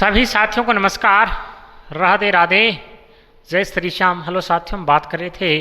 सभी साथियों को नमस्कार, राधे राधे, जय श्री श्याम। हेलो साथियों, हम बात कर रहे थे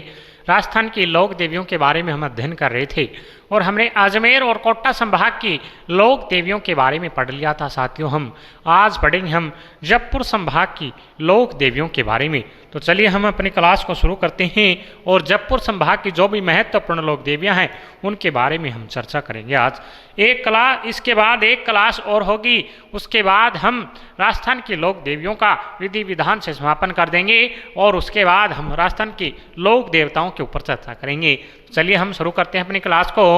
राजस्थान की लोक देवियों के बारे में हम अध्ययन कर रहे थे और हमने अजमेर और कोटा संभाग की लोक देवियों के बारे में पढ़ लिया था। साथियों हम आज पढ़ेंगे हम जयपुर संभाग की लोक देवियों के बारे में। तो चलिए हम अपनी क्लास को शुरू करते हैं और जयपुर संभाग की जो भी महत्वपूर्ण लोक देवियाँ हैं उनके बारे में हम चर्चा करेंगे। आज एक क्लास, इसके बाद एक क्लास और होगी, उसके बाद हम राजस्थान की लोक देवियों का विधि विधान से समापन कर देंगे और उसके बाद हम राजस्थान की लोक देवताओं के ऊपर चर्चा करेंगे। चलिए हम शुरू करते हैं अपनी क्लास को।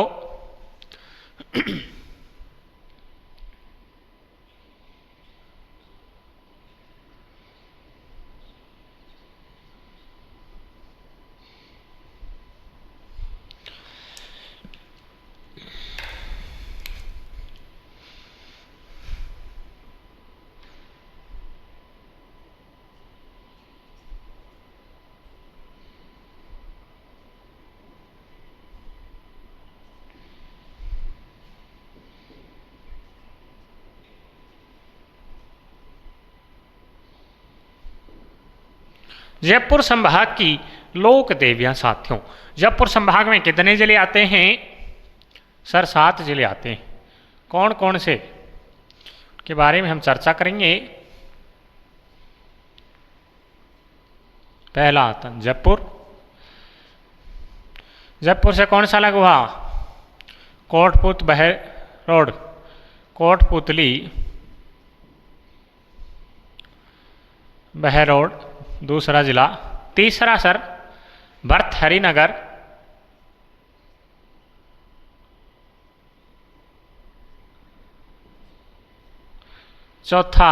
जयपुर संभाग की लोक देवियां। साथियों जयपुर संभाग में कितने जिले आते हैं सर? 7 जिले आते हैं। कौन कौन से के बारे में हम चर्चा करेंगे। पहला आता जयपुर। जयपुर से कौन सा अलग हुआ? कोटपुत बहरोड, कोटपुतली बहरोड दूसरा जिला। तीसरा सर भर्तहरि नगर। चौथा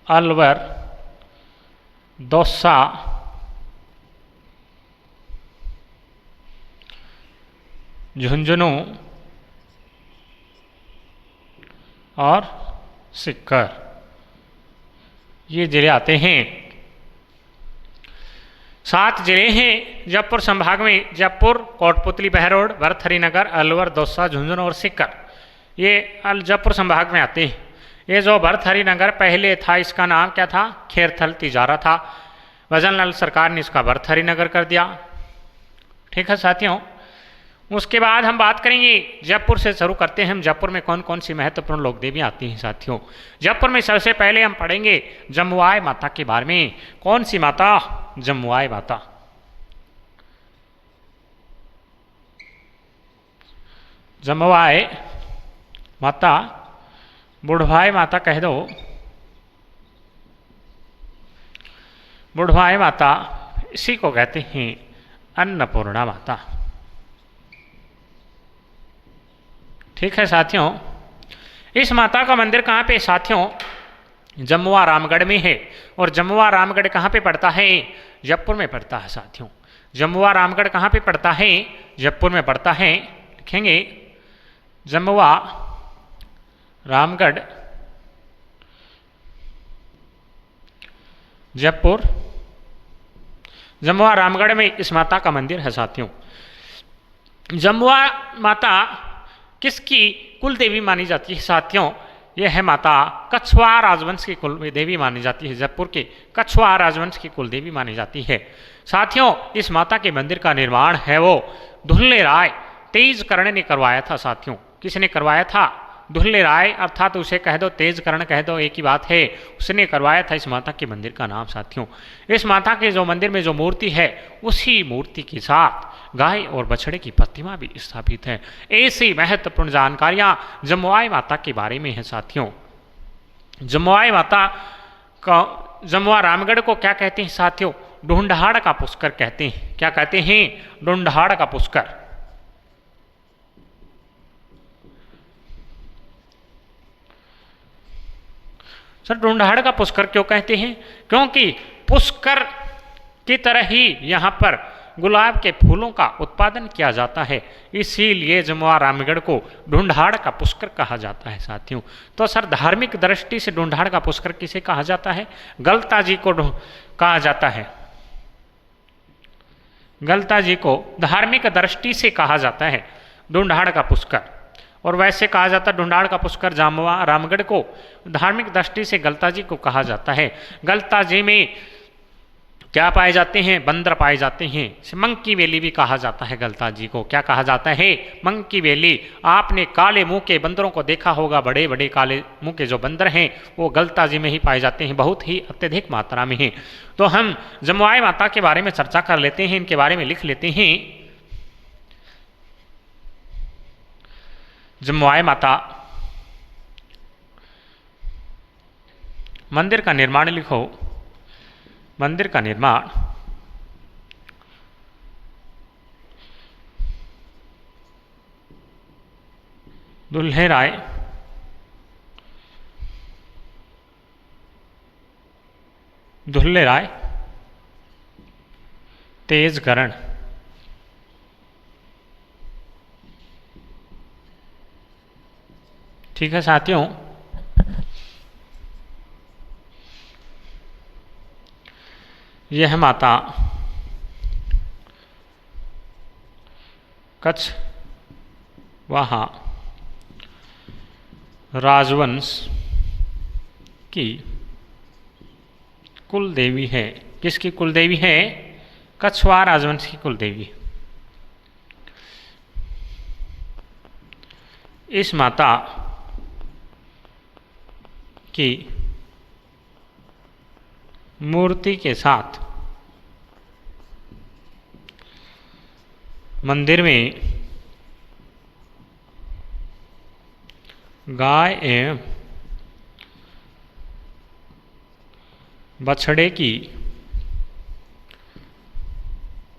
अलवर, दौसा, झुंझुनू और सीकर, ये जिले आते हैं। 7 जिले हैं जयपुर संभाग में। जयपुर, कोटपुतली बहरोड, भर्तहरि नगर, अलवर, दौसा, झुंझुनू और सीकर, ये जयपुर संभाग में आते हैं। ये जो भर्तहरि नगर पहले था, इसका नाम क्या था? खेरथल तिजारा था। भजनलाल सरकार ने इसका भर्तहरि नगर कर दिया। ठीक है साथियों, उसके बाद हम बात करेंगे जयपुर से शुरू करते हैं हम। जयपुर में कौन कौन सी महत्वपूर्ण लोक देवियाँ आती हैं साथियों? जयपुर में सबसे पहले हम पढ़ेंगे जमुआय माता के बारे में। कौन सी माता? जमुआय माता। जमुआय माता, बुढ़वाई माता कह दो। बुढ़वाई माता, इसी को कहते हैं अन्नपूर्णा माता। ठीक है साथियों, इस माता का मंदिर कहाँ पे साथियों? जमुआ रामगढ़ में है। और जमुआ रामगढ़ कहाँ पे पड़ता है? जयपुर में पड़ता है साथियों। जमुआ रामगढ़ कहाँ पे पड़ता है? जयपुर में पड़ता है। लिखेंगे जमुआ रामगढ़, जयपुर। जमुआ रामगढ़ में इस माता का मंदिर है साथियों। जमुआ माता किसकी कुल देवी मानी जाती है साथियों? यह है माता कछवाहा राजवंश की कुल देवी मानी जाती है। जयपुर के कछवाहा राजवंश की कुल देवी मानी जाती है साथियों। इस माता के मंदिर का निर्माण है वो धुल्ले राय तेजकर्ण ने करवाया था साथियों। किसने करवाया था? धुल्ले राय, अर्थात उसे कह दो तेजकर्ण कह दो, एक ही बात है। उसने करवाया था इस माता के मंदिर का नाम साथियों। इस माता के जो मंदिर में जो मूर्ति है, उसी मूर्ति के साथ गाय और बछड़े की प्रतिमा भी स्थापित है। ऐसी महत्वपूर्ण जानकारियां जमुआय माता के बारे में है साथियों। जमुआय माता का, जमुआ रामगढ़ को क्या कहते हैं साथियों? ढूंढाड़ का पुष्कर कहते हैं। क्या कहते हैं? ढूंढाड़ का पुष्कर। सर ढूंढाड़ का पुष्कर क्यों कहते हैं? क्योंकि पुष्कर की तरह ही यहाँ पर गुलाब के फूलों का उत्पादन किया जाता है, इसीलिए जमुआ रामगढ़ को ढूंढाड़ का पुष्कर कहा जाता है साथियों। तो सर धार्मिक दृष्टि से ढूंढाड़ का पुष्कर किसे कहा जाता है? गलता जी को कहा जाता है। गलता जी को धार्मिक दृष्टि से कहा जाता है ढूंढाड़ का पुष्कर। और वैसे कहा जाता है ढूंढाड़ का पुष्कर जामवा रामगढ़ को धार्मिक दृष्टि से गलताजी को कहा जाता है। गलताजी में क्या पाए जाते हैं? बंदर पाए जाते हैं। मंकी वैली भी कहा जाता है गलताजी को। क्या कहा जाता है? Monkey valley. आपने काले मुंह के बंदरों को देखा होगा, बड़े बड़े काले मुंह के जो बंदर हैं वो गलताजी में ही पाए जाते हैं, बहुत ही अत्यधिक मात्रा में हैं। तो हम जमुआई माता के बारे में चर्चा कर लेते हैं, इनके बारे में लिख लेते हैं। जमुआई माता मंदिर का निर्माण लिखो। मंदिर का निर्माण दुल्हे राय तेजकरण ठीक है साथियों। यह माता कच्छ वहाँ राजवंश की कुल देवी है। किसकी कुल देवी है? कछवाहा राजवंश की कुल देवी। इस माता की मूर्ति के साथ मंदिर में गाय एवं बछड़े की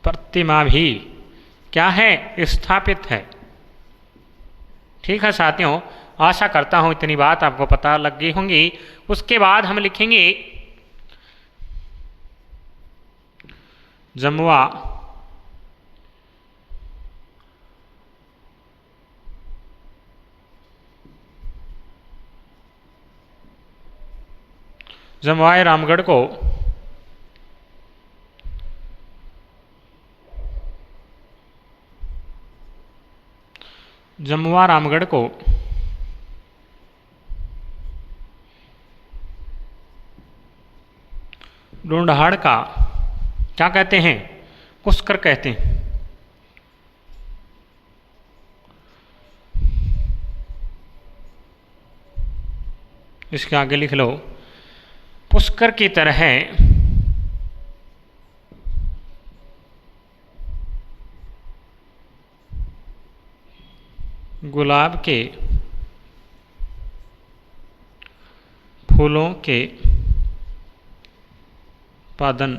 प्रतिमा भी क्या है? स्थापित है। ठीक है साथियों, आशा करता हूं इतनी बात आपको पता लग गई होंगी। उसके बाद हम लिखेंगे जमुआ जमुआई रामगढ़ को जमुआ रामगढ़ को ढूंढाड़ का क्या कहते हैं? पुष्कर कहते हैं। इसके आगे लिख लो पुष्कर की तरह गुलाब के फूलों के उत्पादन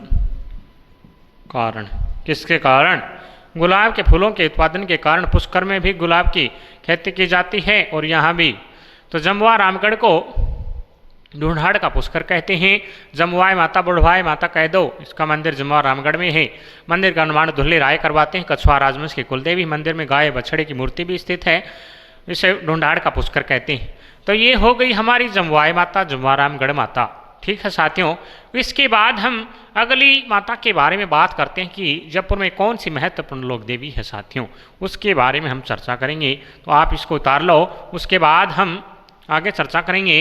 कारण। किसके कारण? गुलाब के फूलों के उत्पादन के कारण पुष्कर में भी गुलाब की खेती की जाती है और यहाँ भी। तो जमुआ रामगढ़ को ढूंढाड़ का पुष्कर कहते हैं। जमुआई माता बुढ़वाई माता कह दो। इसका मंदिर जमुआ रामगढ़ में है। मंदिर का निर्माण दुल्हे राय करवाते हैं। कछवाहा राजवंश की कुलदेवी। मंदिर में गाय बछड़े की मूर्ति भी स्थित है। इसे ढूंढाड़ का पुष्कर कहते हैं। तो ये हो गई हमारी जमुआई माता, जमुआ रामगढ़ माता। ठीक है साथियों, इसके बाद हम अगली माता के बारे में बात करते हैं कि जयपुर में कौन सी महत्वपूर्ण लोक देवी है साथियों, उसके बारे में हम चर्चा करेंगे। तो आप इसको उतार लो, उसके बाद हम आगे चर्चा करेंगे।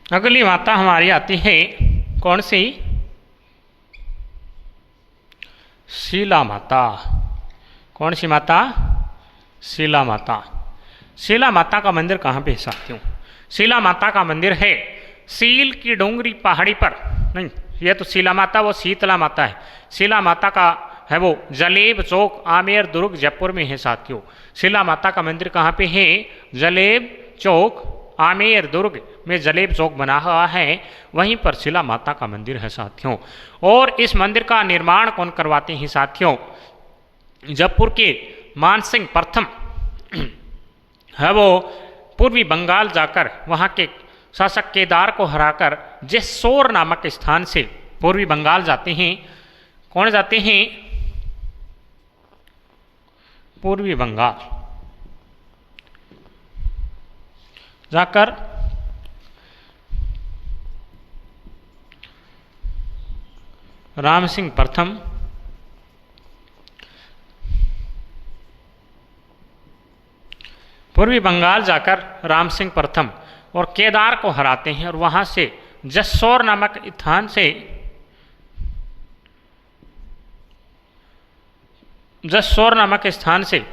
अगली माता हमारी आती है कौन सी? शीला माता। कौन सी माता? शीला माता। शीला माता का मंदिर कहाँ पे है साथियों? शीला माता का मंदिर है सील की डोंगरी पहाड़ी पर। नहीं, यह तो शीला माता वो शीतला माता है। शीला माता का है वो जलेब चौक आमेर दुर्ग जयपुर में है साथियों। शीला माता का मंदिर कहाँ पे है? जलेब चौक आमेर दुर्ग में जलेब चौक बना हुआ है, वहीं पर शीला माता का मंदिर है साथियों। और इस मंदिर का निर्माण कौन करवाते हैं साथियों? जयपुर के मानसिंह प्रथम है वो पूर्वी बंगाल जाकर वहाँ के शासक केदार को हराकर जेस्सोर नामक स्थान से पूर्वी बंगाल जाते हैं। कौन जाते हैं? पूर्वी बंगाल जाकर राम सिंह प्रथम पूर्वी बंगाल जाकर राम सिंह प्रथम और केदार को हराते हैं और वहां से जेस्सोर नामक स्थान से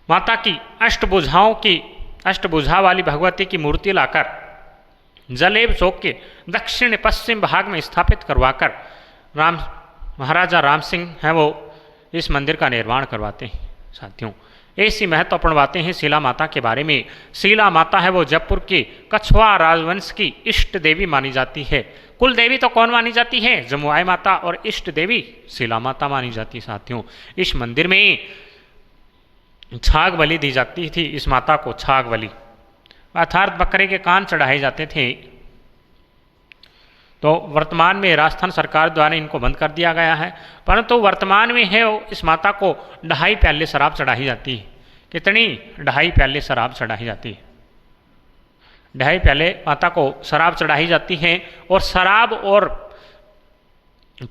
माता की अष्टभुजा वाली भगवती की मूर्ति लाकर जलेब चौक के दक्षिण पश्चिम भाग में स्थापित करवाकर महाराजा राम सिंह हैं वो इस मंदिर का निर्माण करवाते हैं। साथियों, ऐसी महत्वपूर्ण बातें हैं शिला माता के बारे में। शिला माता है वो जयपुर के कछवा राजवंश की इष्ट देवी मानी जाती है। कुल देवी तो कौन मानी जाती है? जमुआई माता, और इष्ट देवी शिला माता मानी जाती है। साथियों, इस मंदिर में छाग बलि दी जाती थी। इस माता को छाग बलि अर्थात बकरे के कान चढ़ाए जाते थे। तो वर्तमान में राजस्थान सरकार द्वारा इनको बंद कर दिया गया है, परंतु वर्तमान में है इस माता को 2.5 प्याले शराब चढ़ाई जाती है। कितनी? 2.5 प्याले शराब चढ़ाई जाती है। 2.5 प्याले माता को शराब चढ़ाई जाती है और शराब और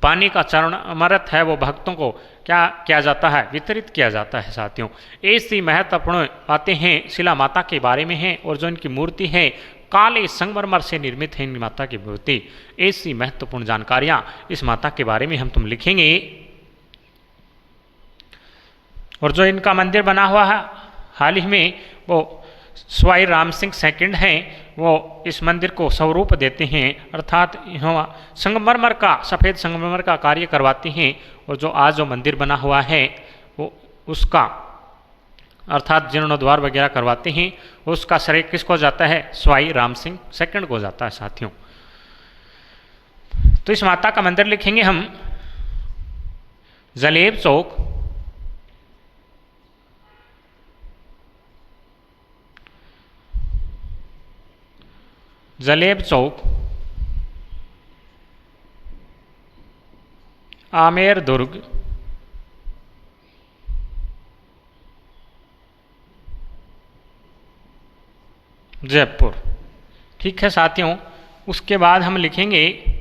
पानी का चरण अमृत है वो भक्तों को क्या किया जाता है? वितरित किया जाता है। साथियों, ऐसी महत्वपूर्ण बातें हैं शिला माता के बारे में हैं। और जो इनकी मूर्ति है काले संगमरमर से निर्मित है इन माता की मूर्ति। ऐसी महत्वपूर्ण जानकारियां इस माता के बारे में हम तुम लिखेंगे। और जो इनका मंदिर बना हुआ है हाल ही में वो स्वाई राम सिंह सेकंड हैं, वो इस मंदिर को स्वरूप देते हैं, अर्थात संगमरमर का सफ़ेद संगमरमर का कार्य करवाते हैं। और जो आज जो मंदिर बना हुआ है वो उसका अर्थात जीर्णोद्वार वगैरह करवाते हैं, उसका श्रेय किसको जाता है? स्वाई राम सिंह सेकंड को जाता है। साथियों, तो इस माता का मंदिर लिखेंगे हम जलेब चौक, आमेर दुर्ग, जयपुर। ठीक है साथियों, उसके बाद हम लिखेंगे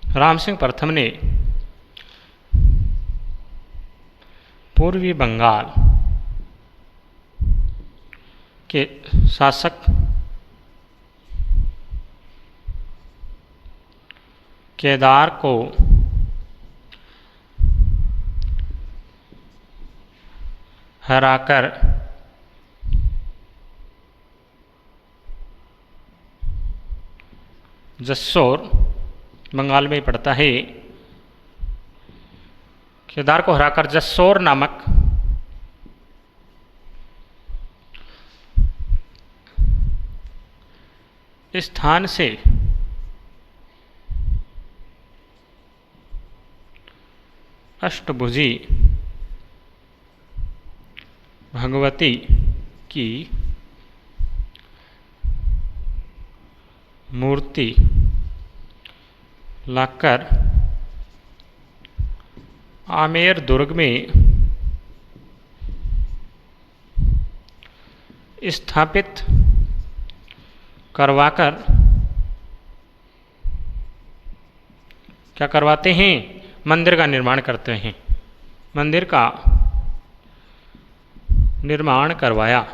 राम सिंह प्रथम ने पूर्वी बंगाल के शासक केदार को हराकर जेस्सोर बंगाल में पड़ता है, केदार को हराकर जेस्सोर नामक स्थान से अष्टभुजी भगवती की मूर्ति लाकर आमेर दुर्ग में स्थापित करवाकर क्या करवाते हैं? मंदिर का निर्माण करते हैं। मंदिर का निर्माण करवाया।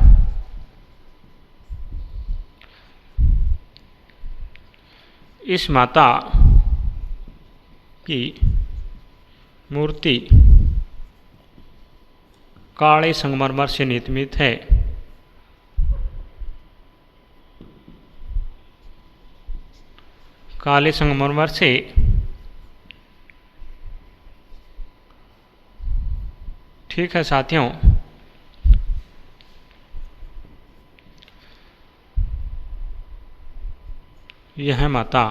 इस माता की मूर्ति काले संगमरमर से निर्मित है। काले संगमरमर से ठीक है साथियों, यह माता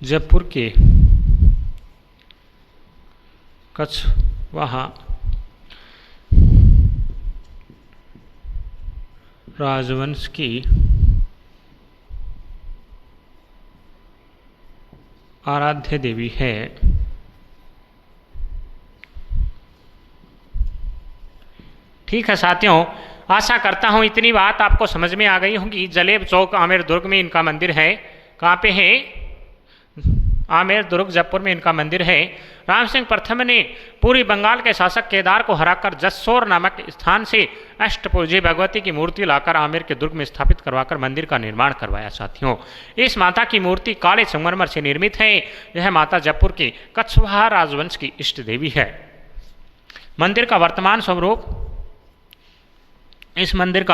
जयपुर के कछवाहा राजवंश की आराध्य देवी है। ठीक है साथियों, आशा करता हूं इतनी बात आपको समझ में आ गई होगी। जलेब चौक आमेर दुर्ग में इनका मंदिर है। कहाँ पे है? आमेर दुर्ग जयपुर में इनका मंदिर है। राम सिंह प्रथम ने पूरी बंगाल के शासक केदार को हराकर जसोर नामक स्थान से अष्टभुजी भगवती की मूर्ति लाकर आमेर के दुर्ग में स्थापित करवाकर मंदिर का निर्माण करवाया। साथियों, इस माता की मूर्ति काले संगमरमर से निर्मित है। यह माता जयपुर के कछवाहा राजवंश की इष्ट देवी है। मंदिर का वर्तमान स्वरूप, इस मंदिर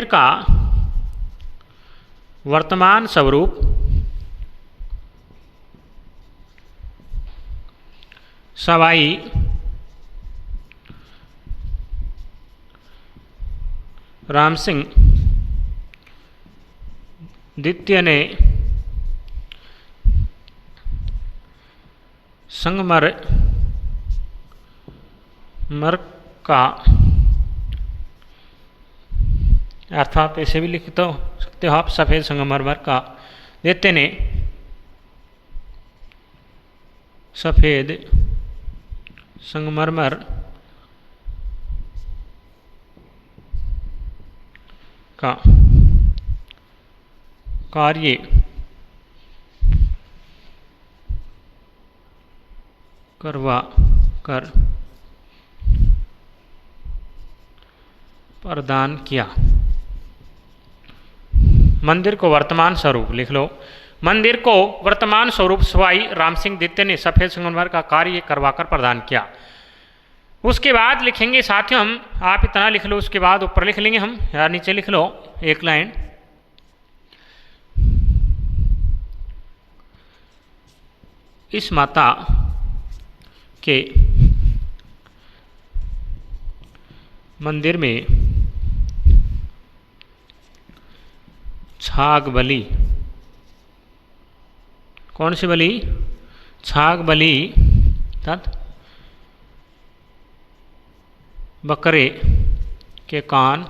का वर्तमान स्वरूप सवाई राम सिंह द्वितीय ने संगमरमर का, अर्थात ऐसे भी लिख तो सकते हो आप, सफ़ेद संगमरमर का, द्वितीय ने सफ़ेद संगमरमर का कार्य करवा कर प्रदान किया। मंदिर को वर्तमान स्वरूप लिख लो। मंदिर को वर्तमान स्वरूप सवाई राम सिंह द्वितीय ने सफ़ेद संगमरमर का कार्य करवाकर प्रदान किया। उसके बाद लिखेंगे साथियों हम, आप इतना लिख लो, उसके बाद ऊपर लिख लेंगे हम, या नीचे लिख लो एक लाइन। इस माता के मंदिर में छाग बलि, कौन सी बलि? छाग बलि तथा बकरे के कान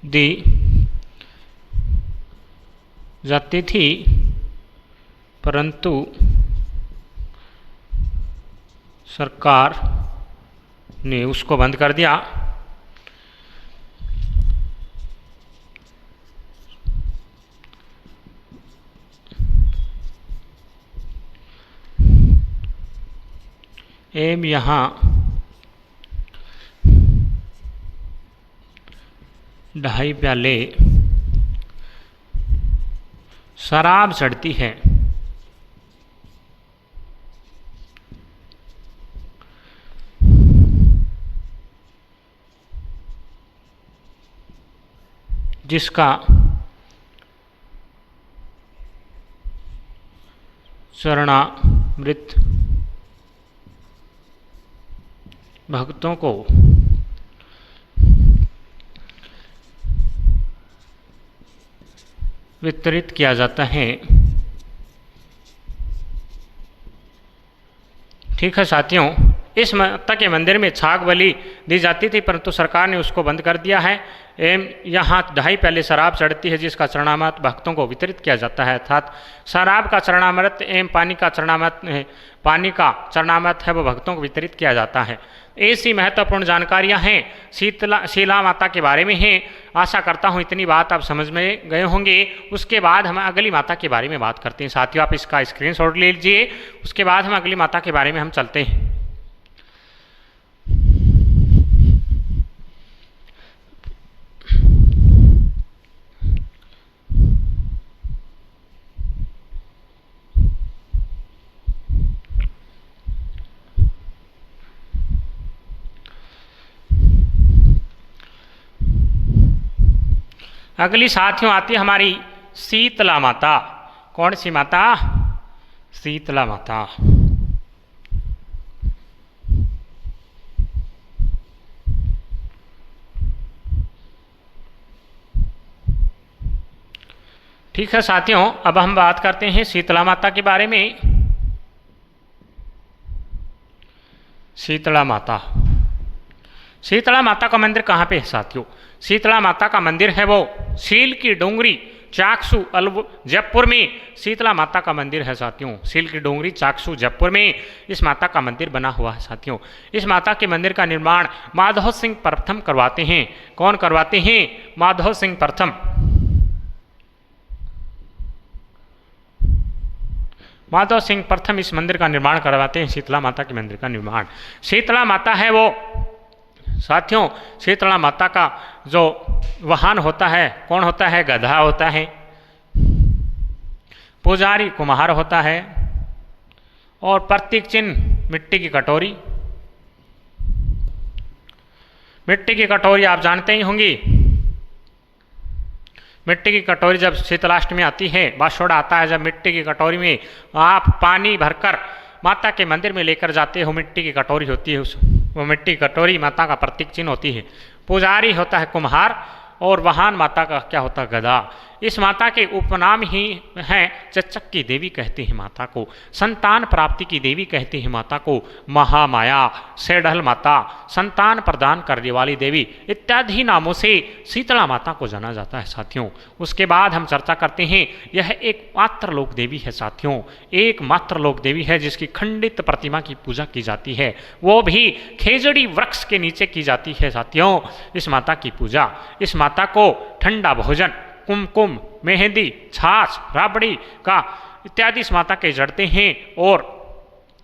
दी जाती थी, परंतु सरकार ने उसको बंद कर दिया। एम यहाँ 2.5 प्याले शराब चढ़ती है। जिसका चरणामृत भक्तों को वितरित किया जाता है। ठीक है साथियों, इस माता के मंदिर में छाग बलि दी जाती थी, परंतु सरकार ने उसको बंद कर दिया है। एवं यहाँ 2.5 प्याले शराब चढ़ती है, जिसका चरणामृत भक्तों को वितरित किया जाता है। अर्थात शराब का चरणामृत एवं पानी का चरणामृत है, वो भक्तों को वितरित किया जाता है। ऐसी महत्वपूर्ण जानकारियाँ हैं शीला माता के बारे में हैं। आशा करता हूँ इतनी बात आप समझ में गए होंगे। उसके बाद हम अगली माता के बारे में बात करते हैं। साथियों, आप इसका स्क्रीनशॉट ले लीजिए। उसके बाद हम अगली माता के बारे में हम चलते हैं। अगली साथियों आती है हमारी शीतला माता। कौन सी माता? शीतला माता। ठीक है साथियों, अब हम बात करते हैं शीतला माता के बारे में। शीतला माता, शीतला माता का मंदिर कहाँ पे है साथियों? शीतला माता का मंदिर है वो सील की डोंगरी चाकसू जयपुर में शीतला माता का मंदिर है साथियों। सील की डोंगरी चाकसू जयपुर में इस माता का मंदिर बना हुआ है साथियों। इस माता के मंदिर का निर्माण माधव सिंह प्रथम करवाते हैं। कौन करवाते हैं? माधव सिंह प्रथम। माधव सिंह प्रथम इस मंदिर का निर्माण करवाते हैं, शीतला माता के मंदिर का निर्माण। शीतला माता है वो साथियों, शीतला माता का जो वाहन होता है, कौन होता है? गधा होता है। पुजारी कुम्हार होता है और प्रतीक चिन्ह मिट्टी की कटोरी। मिट्टी की कटोरी आप जानते ही होंगी। मिट्टी की कटोरी जब शीतलाष्टमी आती है, बासोड़ा आता है, जब मिट्टी की कटोरी में आप पानी भरकर माता के मंदिर में लेकर जाते हो, मिट्टी की कटोरी होती है, वो मिट्टी की कटोरी माता का प्रतीक चिन्ह होती है। पुजारी होता है कुम्हार और वाहन माता का क्या होता है? गधा। इस माता के उपनाम ही हैं चच्चक की देवी कहते हैं माता को, संतान प्राप्ति की देवी कहते हैं माता को, महामाया, सेढ़ल माता, संतान प्रदान करने वाली देवी इत्यादि नामों से शीतला माता को जाना जाता है साथियों। उसके बाद हम चर्चा करते हैं, यह एक मात्र लोक देवी है साथियों, एक मात्र लोक देवी है जिसकी खंडित प्रतिमा की पूजा की जाती है, वो भी खेजड़ी वृक्ष के नीचे की जाती है साथियों। इस माता की पूजा, इस माता को ठंडा भोजन, कुमकुम, मेहंदी, छाछ, राबड़ी का इत्यादि इस माता के जड़ते हैं और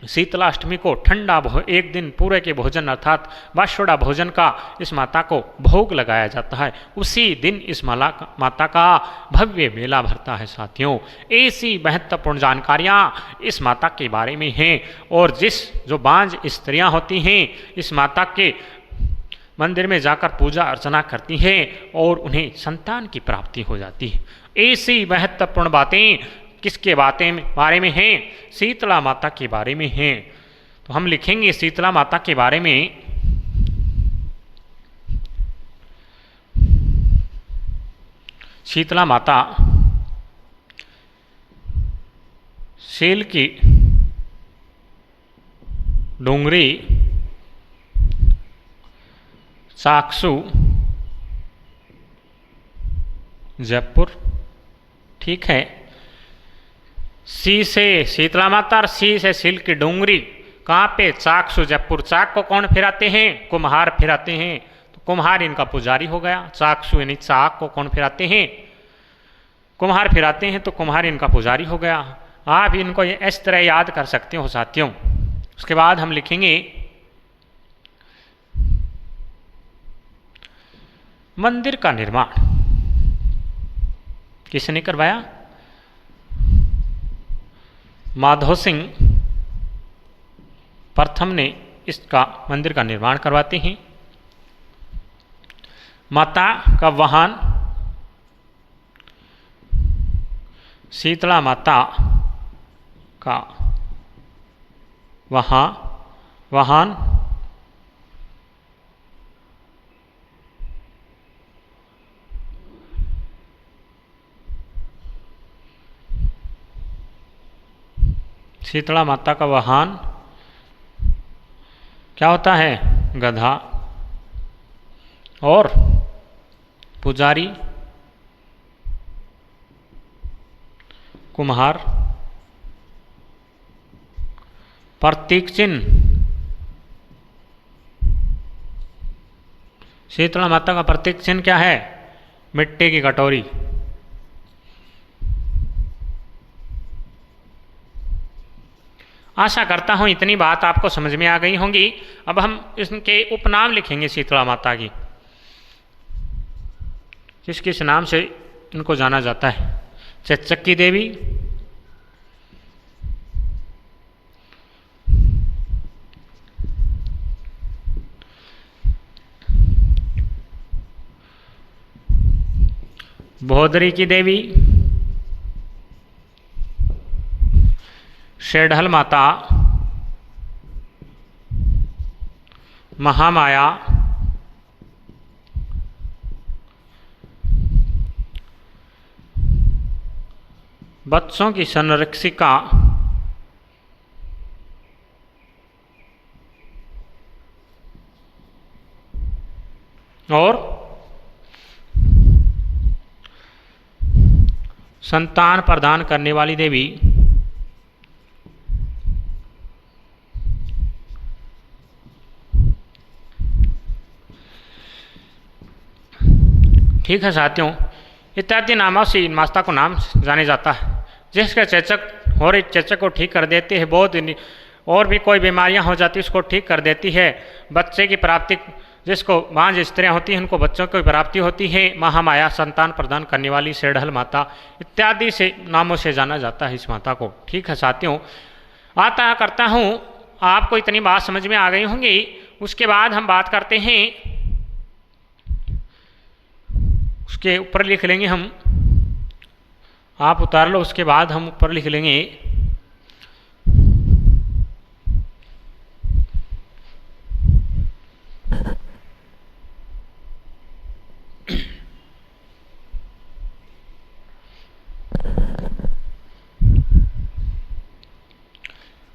शीतलाष्टमी को ठंडा एक दिन पूरे के भोजन अर्थात बासोड़ा भोजन का इस माता को भोग लगाया जाता है। उसी दिन इस माता का भव्य मेला भरता है साथियों। ऐसी महत्वपूर्ण जानकारियाँ इस माता के बारे में हैं और जो बांझ स्त्रियाँ होती हैं इस माता के मंदिर में जाकर पूजा अर्चना करती हैं और उन्हें संतान की प्राप्ति हो जाती है। ऐसी महत्वपूर्ण बातें किसके बारे में हैं? शीतला माता के बारे में हैं। तो हम लिखेंगे शीतला माता के बारे में, शीतला माता सील की डोंगरी चाकसू जयपुर। ठीक है, सी से शीतला माता और सी से सील की डोंगरी, कहाँ पे? चाकसू जयपुर। चाक को कौन फिराते हैं? कुम्हार फिराते हैं, तो कुम्हार इनका पुजारी हो गया। चाकसू यानी चाक को कौन फिराते हैं? कुम्हार फिराते हैं, तो कुम्हार इनका पुजारी हो गया। आप इनको इस तरह याद कर सकते हो साथियों। उसके बाद हम लिखेंगे मंदिर का निर्माण किसने करवाया? माधव सिंह प्रथम ने इसका मंदिर का निर्माण करवाते हैं। माता का वाहन शीतला माता का वाहन शीतला माता का वाहन क्या होता है? गधा। और पुजारी कुम्हार। प्रतीक चिन्ह शीतला माता का प्रतीक चिन्ह क्या है? मिट्टी की कटोरी। आशा करता हूँ इतनी बात आपको समझ में आ गई होंगी। अब हम इसके उपनाम लिखेंगे शीतला माता की, किस किस नाम से इनको जाना जाता है? चच्चक की देवी, भोदरी की देवी, शेढल माता, महामाया, बच्चों की संरक्षिका, और संतान प्रदान करने वाली देवी, ठीक है साथियों, इत्यादि नामों से इन माता को नाम जाने जाता है, जिसके चेचक और इस चेचक को ठीक कर देते हैं। बहुत और भी कोई बीमारियां हो जाती है उसको ठीक कर देती है। बच्चे की प्राप्ति, जिसको बांझ स्त्रियां होती हैं उनको बच्चों की प्राप्ति होती है। महामाया, संतान प्रदान करने वाली, शेढल माता इत्यादि से नामों से जाना जाता है इस माता को। ठीक है साथियों, आता करता हूँ आपको इतनी बात समझ में आ गई होंगी। उसके बाद हम बात करते हैं, उसके ऊपर लिख लेंगे हम, आप उतार लो, उसके बाद हम ऊपर लिख लेंगे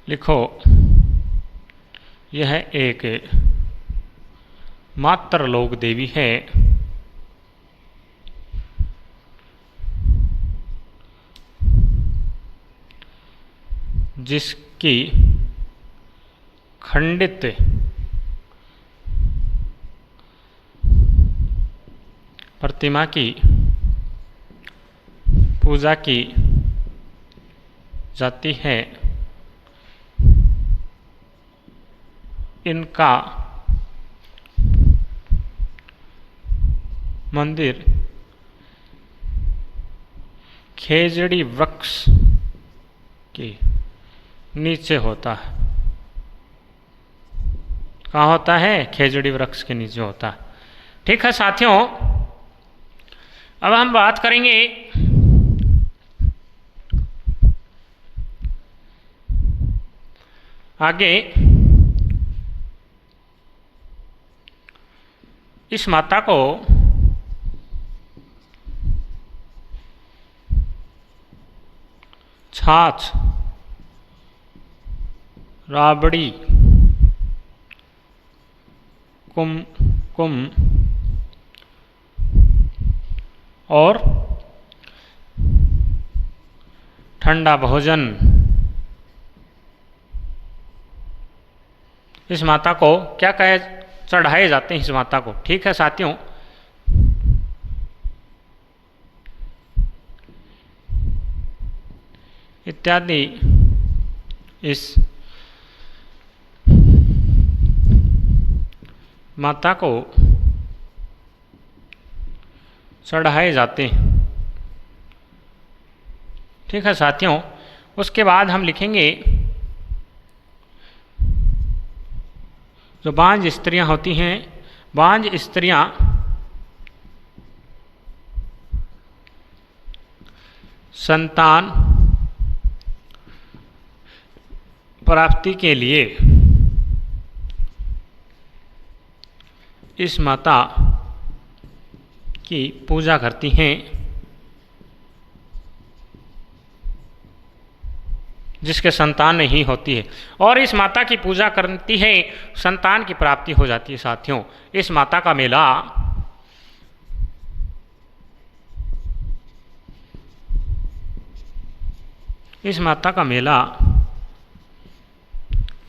लिखो, यह एक मातृ लोक देवी है जिसकी खंडित प्रतिमा की पूजा की जाती है। इनका मंदिर खेजड़ी वृक्ष के नीचे होता है। कहाँ होता है? खेजड़ी वृक्ष के नीचे होता है। ठीक है साथियों, अब हम बात करेंगे आगे। इस माता को छाछ, राबड़ी, कुमकुम और ठंडा भोजन इस माता को क्या कहे, चढ़ाए जाते हैं इस माता को। ठीक है साथियों, इत्यादि इस माता को चढ़ाए जाते हैं। ठीक है साथियों, उसके बाद हम लिखेंगे जो बांझ स्त्रियां होती हैं, बांझ स्त्रियां संतान प्राप्ति के लिए इस माता की पूजा करती हैं, जिसके संतान नहीं होती है, और इस माता की पूजा करती है, संतान की प्राप्ति हो जाती है। साथियों, इस माता का मेला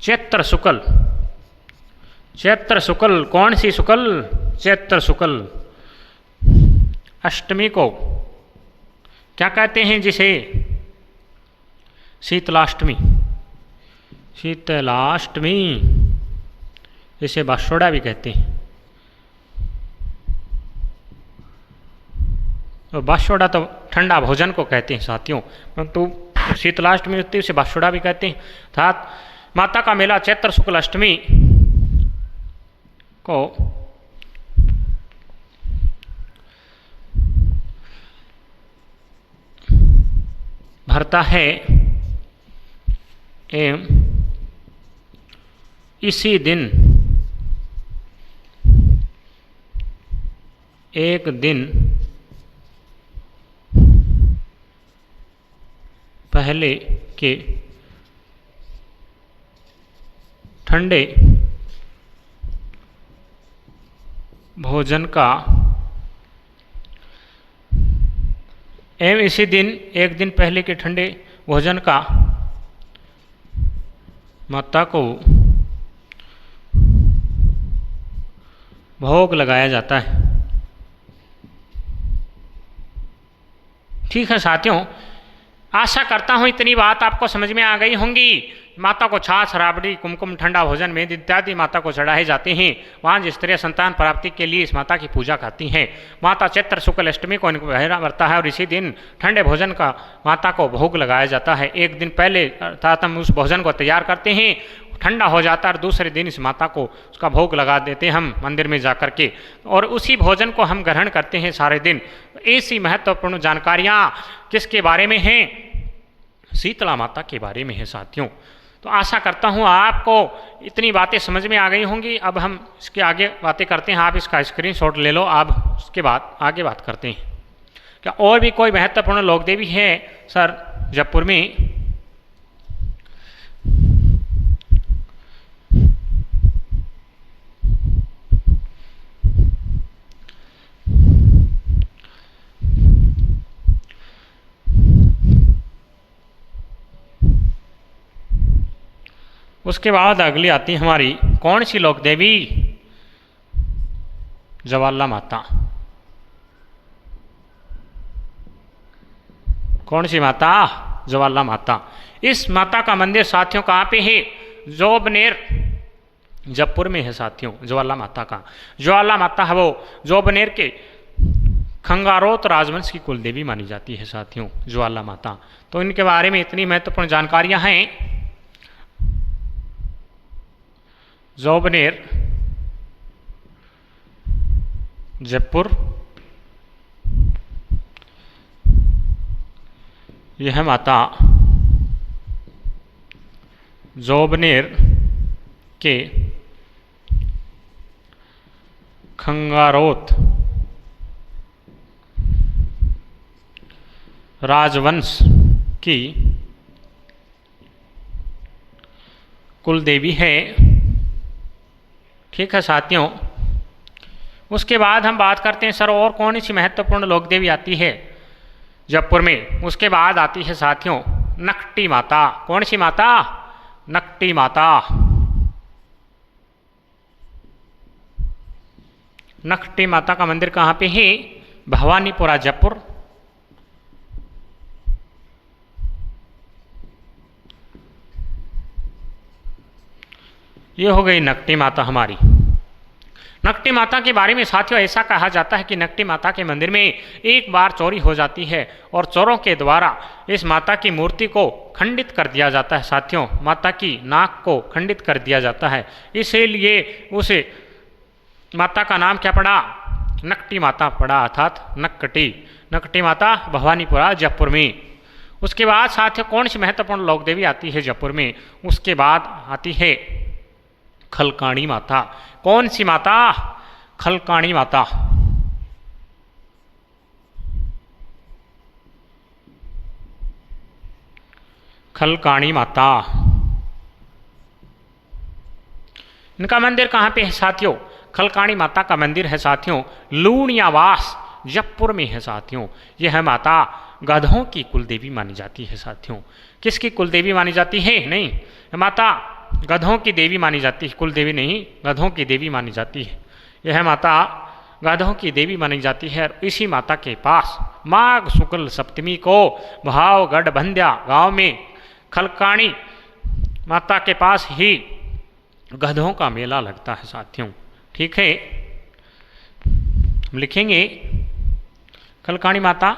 चैत्र शुक्ल, कौन सी शुक्ल? चैत्र शुक्ल अष्टमी को क्या कहते हैं? जिसे शीतलाष्टमी, जिसे बाशोड़ा भी कहते हैं। तो बाशोड़ा तो ठंडा भोजन को कहते हैं साथियों, परंतु शीतलाष्टमी होती है उसे बाशोड़ा भी कहते हैं। अर्थात माता का मेला चैत्र शुक्ल अष्टमी को भरता है एवं इसी दिन एक दिन पहले के ठंडे भोजन का एवं इसी दिन एक दिन पहले के ठंडे भोजन का माता को भोग लगाया जाता है। ठीक है साथियों, आशा करता हूँ इतनी बात आपको समझ में आ गई होंगी। माता को छाछ, राबड़ी, कुमकुम, ठंडा भोजन, मेद इत्यादि माता को चढ़ाए जाते हैं। वहाँ जो स्त्रियाँ संतान प्राप्ति के लिए इस माता की पूजा करती हैं। माता चैत्र शुक्ल अष्टमी को इनको बहरा बरता है और इसी दिन ठंडे भोजन का माता को भोग लगाया जाता है। एक दिन पहले अर्थात हम उस भोजन को तैयार करते हैं, ठंडा हो जाता है और दूसरे दिन इस माता को उसका भोग लगा देते हैं हम मंदिर में जा कर के, और उसी भोजन को हम ग्रहण करते हैं सारे दिन। ऐसी महत्वपूर्ण जानकारियाँ किसके बारे में हैं? शीतला माता के बारे में है साथियों। तो आशा करता हूँ आपको इतनी बातें समझ में आ गई होंगी। अब हम इसके आगे बातें करते हैं। आप इसका स्क्रीनशॉट ले लो, आप उसके बाद आगे बात करते हैं। क्या और भी कोई महत्वपूर्ण लोक देवी है सर जयपुर में? उसके बाद अगली आती है हमारी कौन सी लोक देवी? ज्वाला माता। कौन सी माता? ज्वाला माता। इस माता का मंदिर साथियों कहाँ पे है? जोबनेर जयपुर में है साथियों ज्वाला माता का। ज्वाला माता है वो जोबनेर के खंगारोत राजवंश की कुल देवी मानी जाती है साथियों ज्वाला माता। तो इनके बारे में इतनी महत्वपूर्ण जानकारियां हैं। जोबनेर जयपुर, यह माता जोबनेर के खंगारोत राजवंश की कुल देवी है। ठीक है साथियों, उसके बाद हम बात करते हैं सर और कौन सी महत्वपूर्ण लोक देवी आती है जयपुर में? उसके बाद आती है साथियों नकटी माता। कौन सी माता? नकटी माता। नकटी माता का मंदिर कहाँ पे है? भवानीपुरा जयपुर। ये हो गई नकटी माता हमारी। नकटी माता के बारे में साथियों ऐसा कहा जाता है कि नकटी माता के मंदिर में एक बार चोरी हो जाती है और चोरों के द्वारा इस माता की मूर्ति को खंडित कर दिया जाता है साथियों। माता की नाक को खंडित कर दिया जाता है, इसीलिए उसे माता का नाम क्या पड़ा? नकटी माता पड़ा, अर्थात नक्कटी। नकटी माता भवानीपुरा जयपुर में। उसके बाद साथियों कौन सी महत्वपूर्ण लोक देवी आती है जयपुर में? उसके बाद आती है खलकाणी माता। कौन सी माता? खलकाणी माता। खलकाणी माता। इनका मंदिर कहाँ पे है साथियों? खलकाणी माता का मंदिर है साथियों लूणियावास जयपुर में है साथियों। यह माता गधों की कुलदेवी मानी जाती है साथियों। किसकी कुलदेवी मानी जाती है? नहीं, माता गधों की देवी मानी जाती है, कुल देवी नहीं, गधों की देवी मानी जाती है। यह माता गधों की देवी मानी जाती है। और इसी माता के पास माघ शुक्ल सप्तमी को भावगढ़ बंध्या गांव में खलकाणी माता के पास ही गधों का मेला लगता है साथियों। ठीक है, हम लिखेंगे खलकाणी माता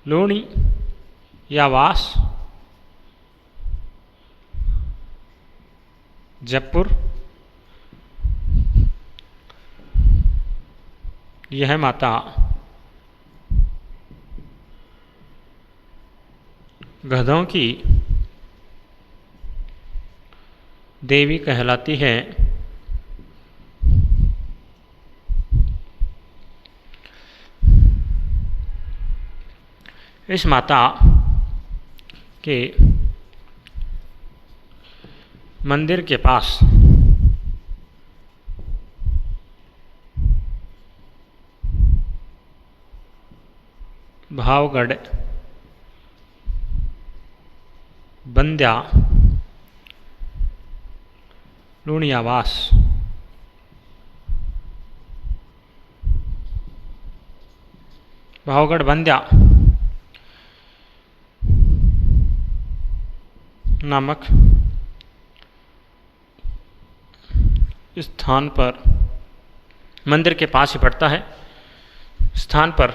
लूणी या वास जयपुर। यह माता गधों की देवी कहलाती है। इस माता के मंदिर के पास भावगढ़, बंद्या, लूणियावास, भावगढ़, बंद्या नामक स्थान पर, मंदिर के पास ही पड़ता है, स्थान पर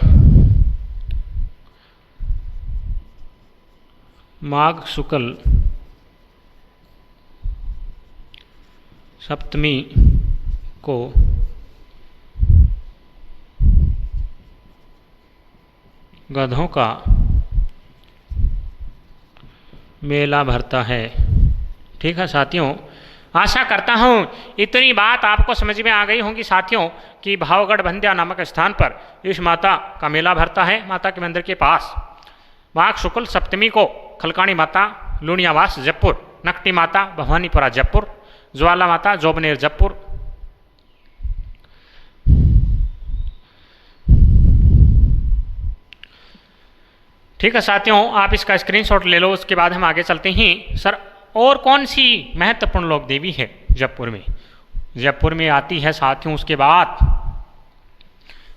माघ शुक्ल सप्तमी को गधों का मेला भरता है। ठीक है साथियों, आशा करता हूँ इतनी बात आपको समझ में आ गई होंगी साथियों कि भावगढ़ बंद्या नामक स्थान पर इस माता का मेला भरता है। माता के मंदिर के पास माघ शुक्ल सप्तमी को खलकाणी माता लूणियावास जयपुर, नकटी माता भवानीपुरा जयपुर, ज्वाला माता जोबनेर जयपुर, ठीक है साथियों, आप इसका स्क्रीनशॉट ले लो। उसके बाद हम आगे चलते हैं। सर और कौन सी महत्वपूर्ण लोक देवी है जयपुर में? जयपुर में आती है साथियों उसके बाद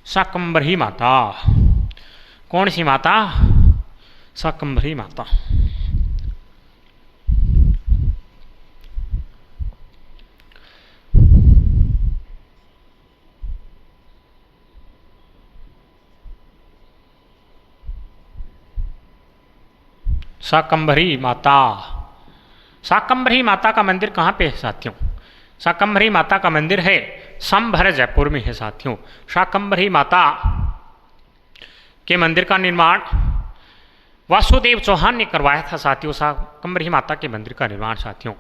शाकंभरी माता। कौन सी माता? शाकंभरी माता। शाकंभरी माता। शाकंभरी माता का मंदिर कहाँ पे है साथियों? शाकंभरी माता का मंदिर है संभर जयपुर में है साथियों। शाकंभरी माता के मंदिर का निर्माण वासुदेव चौहान ने करवाया था साथियों। शाकंभरी माता के मंदिर का निर्माण साथियों।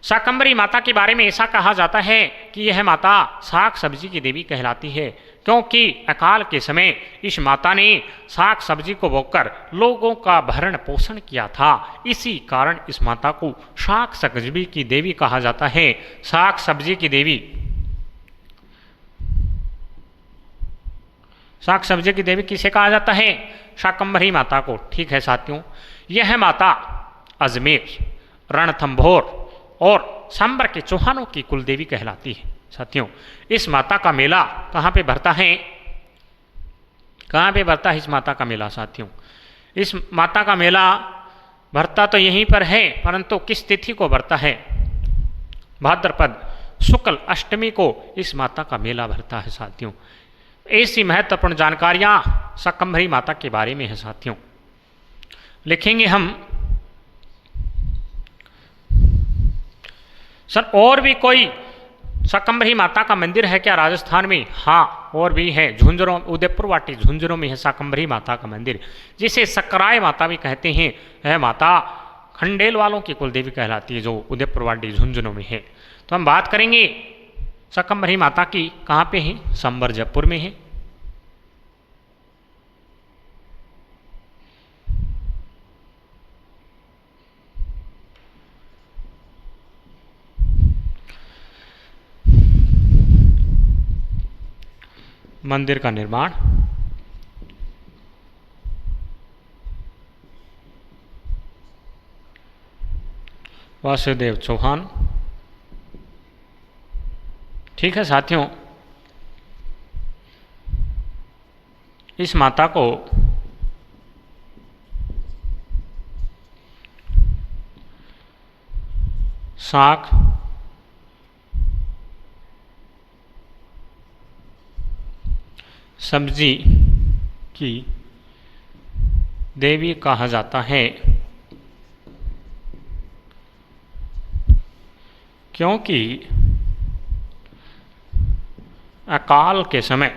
शाकंभरी माता के बारे में ऐसा कहा जाता है कि यह माता साग सब्जी की देवी कहलाती है, क्योंकि अकाल के समय इस माता ने साग सब्जी को बोकर लोगों का भरण पोषण किया था। इसी कारण इस माता को साग सब्जी की देवी कहा जाता है। साग सब्जी की देवी, साग सब्जी की देवी किसे कहा जाता है? शाकंभरी माता को। ठीक है साथियों, यह माता अजमेर, रणथंभौर और सांबर के चौहानों की कुल देवी कहलाती है साथियों। इस माता का मेला कहाँ पे भरता है? कहाँ पे भरता है इस माता का मेला साथियों? इस माता का मेला भरता तो यहीं पर है, परंतु किस तिथि को भरता है? भाद्रपद शुक्ल अष्टमी को इस माता का मेला भरता है साथियों। ऐसी महत्वपूर्ण जानकारियाँ शाकंभरी माता के बारे में है साथियों। लिखेंगे हम। सर और भी कोई शाकंभरी माता का मंदिर है क्या राजस्थान में? हाँ, और भी है। झुंझुनू, उदयपुर वाटी झुंझुनू में है शाकंभरी माता का मंदिर, जिसे सकराय माता भी कहते हैं। यह माता खंडेल वालों की कुलदेवी कहलाती है, जो उदयपुर वाटी झुंझुनू में है। तो हम बात करेंगे शाकंभरी माता की। कहाँ पे है? संबर जयपुर में है। मंदिर का निर्माण वासुदेव चौहान। ठीक है साथियों, इस माता को साग सब्जी की देवी कहा जाता है, क्योंकि अकाल के समय,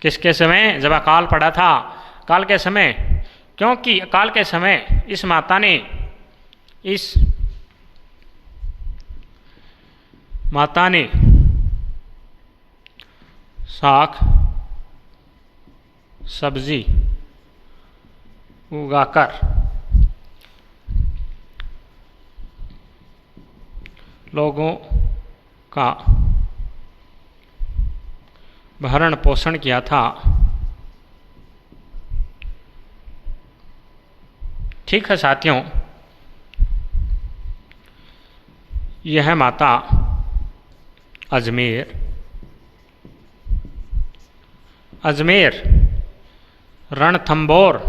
किसके समय? जब अकाल पड़ा था, काल के समय क्योंकि अकाल के समय इस माता ने साग सब्जी उगाकर लोगों का भरण पोषण किया था। ठीक है साथियों, यह माता अजमेर रणथंभौर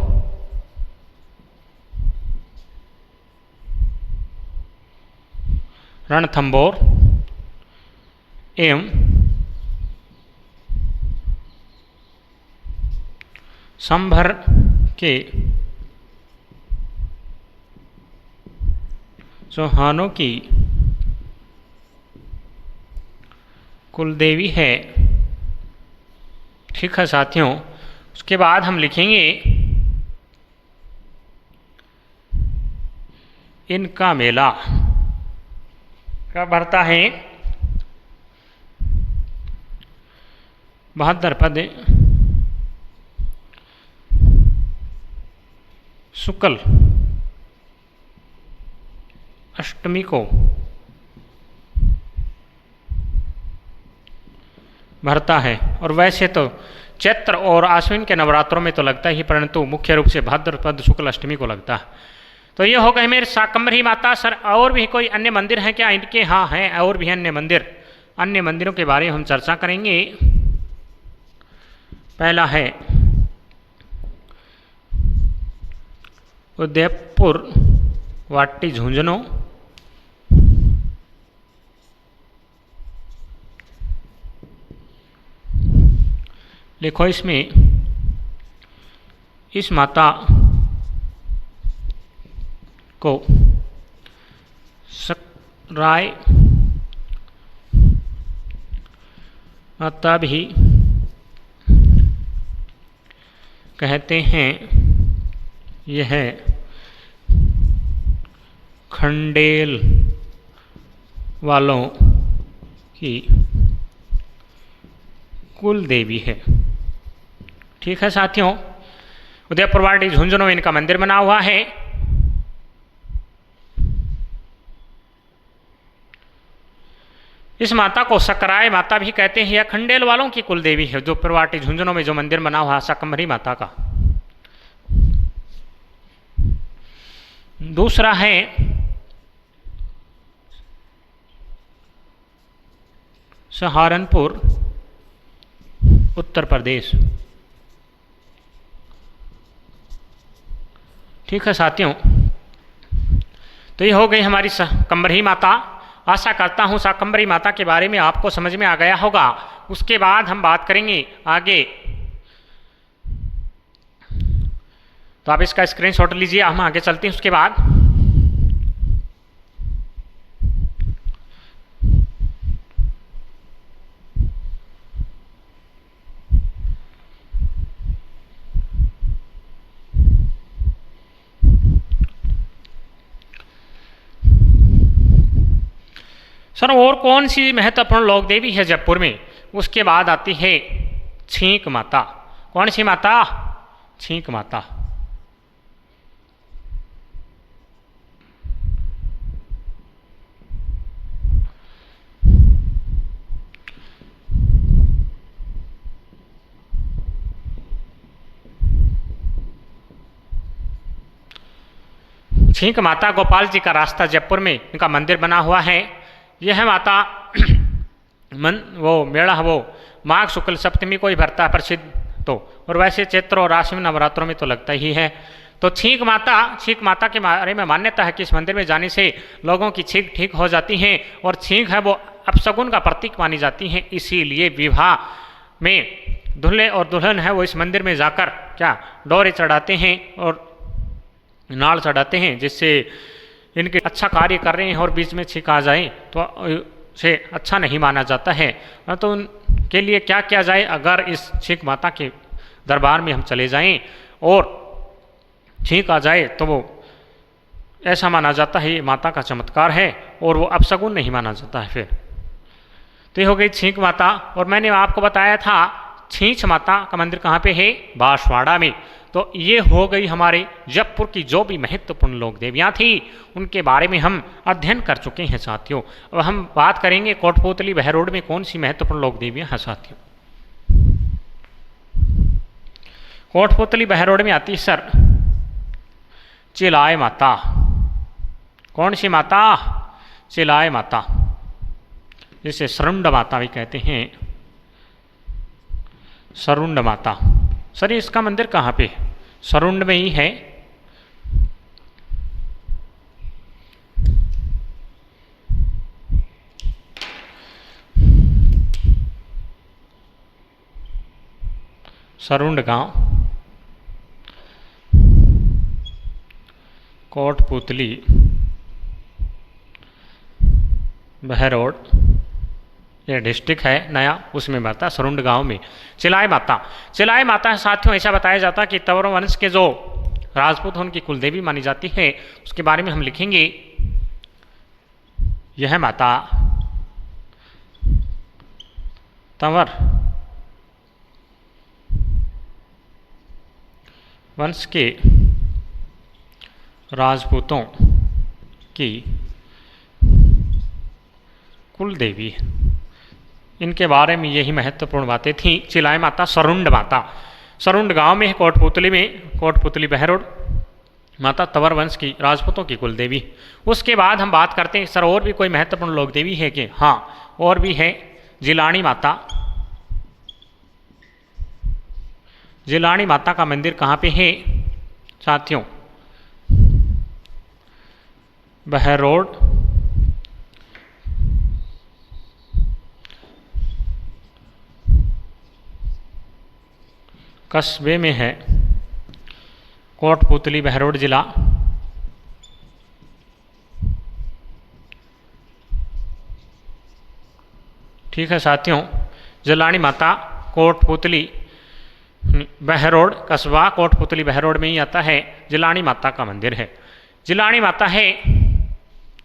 एवं संभर के चौहानों की कुलदेवी है। ठीक है साथियों, उसके बाद हम लिखेंगे इनका मेला कब भरता है? भाद्रपद शुक्ल अष्टमी को भरता है। और वैसे तो चैत्र और आश्विन के नवरात्रों में तो लगता ही, परंतु मुख्य रूप से भाद्रपद शुक्ल अष्टमी को लगता है। तो ये हो गए मेरे शाकंभरी माता। सर और भी कोई अन्य मंदिर हैं क्या इनके? हाँ हैं, और भी अन्य मंदिरों के बारे में हम चर्चा करेंगे। पहला है उदयपुर वाटी झुंझुनू, लिखो इसमें इस माता को सकराय माता भी कहते हैं। यह खंडेल वालों की कुल देवी है। ठीक है साथियों, उदयपुर वाटी झुंझुनू में इनका मंदिर बना हुआ है। इस माता को सकराय माता भी कहते हैं। यह खंडेल वालों की कुल देवी है। जो परवाटी झुंझुनू में जो मंदिर बना हुआ है शाकंभरी माता का। दूसरा है सहारनपुर उत्तर प्रदेश। ठीक है साथियों, तो ये हो गई हमारी शाकंभरी माता। आशा करता हूँ शाकंभरी माता के बारे में आपको समझ में आ गया होगा। उसके बाद हम बात करेंगे आगे। तो आप इसका स्क्रीनशॉट लीजिए, हम आगे चलते हैं उसके बाद। सर और कौन सी महत्वपूर्ण लोक देवी है जयपुर में? उसके बाद आती है छींक माता। कौन सी माता? छींक माता। छींक माता गोपाल जी का रास्ता जयपुर में इनका मंदिर बना हुआ है। यह माता मेला वो माघ शुक्ल सप्तमी को ही भरता है प्रसिद्ध तो, और वैसे चैत्र और आश्विन नवरात्रों में तो लगता ही है। तो छींक माता के बारे में मान्यता है कि इस मंदिर में जाने से लोगों की छींक ठीक हो जाती है। और छींक है वो अपशगुन का प्रतीक मानी जाती है। इसीलिए विवाह में दूल्हे और दुल्हन है वो इस मंदिर में जाकर क्या डोरे चढ़ाते हैं और नाल चढ़ाते हैं, जिससे इनके अच्छा कार्य कर रहे हैं और बीच में छींक आ जाए तो से अच्छा नहीं माना जाता है। तो उनके लिए क्या किया जाए? अगर इस छींक माता के दरबार में हम चले जाएं और छींक आ जाए तो वो ऐसा माना जाता है ये माता का चमत्कार है और वो अपशगुन नहीं माना जाता है। फिर तो ये हो गई छींक माता। और मैंने आपको बताया था छींच माता का मंदिर कहाँ पे है, बांसवाड़ा में। तो ये हो गई हमारे जयपुर की जो भी महत्वपूर्ण लोक देवियाँ थी उनके बारे में हम अध्ययन कर चुके हैं साथियों। अब हम बात करेंगे कोटपुतली बहरोड में कौन सी महत्वपूर्ण लोक देवियाँ हैं साथियों। कोटपुतली बहरोड में आती है सर चिलाय माता। कौन सी माता, चिलाय माता, जिसे सरुंड माता भी कहते हैं, सरुंड माता। सर इसका मंदिर कहाँ पे, सरुंड में ही है। सरुंड गांव, कोटपुतली बहरोड, ये डिस्ट्रिक्ट है नया, उसमें माता सरुंड गांव में चिलाय माता। चिलाय माता साथियों ऐसा बताया जाता कि तंवर वंश के जो राजपूत उनकी कुलदेवी मानी जाती है, उसके बारे में हम लिखेंगे। यह माता तंवर वंश के राजपूतों की कुल देवी, इनके बारे में यही महत्वपूर्ण बातें थीं। चिलाय माता, सरुंड माता, सरुंड गांव में है कोटपुतली में, कोटपुतली बहरोड माता तंवर वंश की राजपूतों की कुल देवी। उसके बाद हम बात करते हैं सर और भी कोई महत्वपूर्ण लोक देवी है कि, हाँ और भी है जिलानी माता। जिलानी माता का मंदिर कहाँ पे है साथियों, बहरोड कस्बे में है, कोटपुतली बहरोड जिला। ठीक है साथियों, जिलानी माता कोटपुतली बहरोड कस्बा, कोटपुतली बहरोड में ही आता है। जिलानी माता का मंदिर है। जिलानी माता है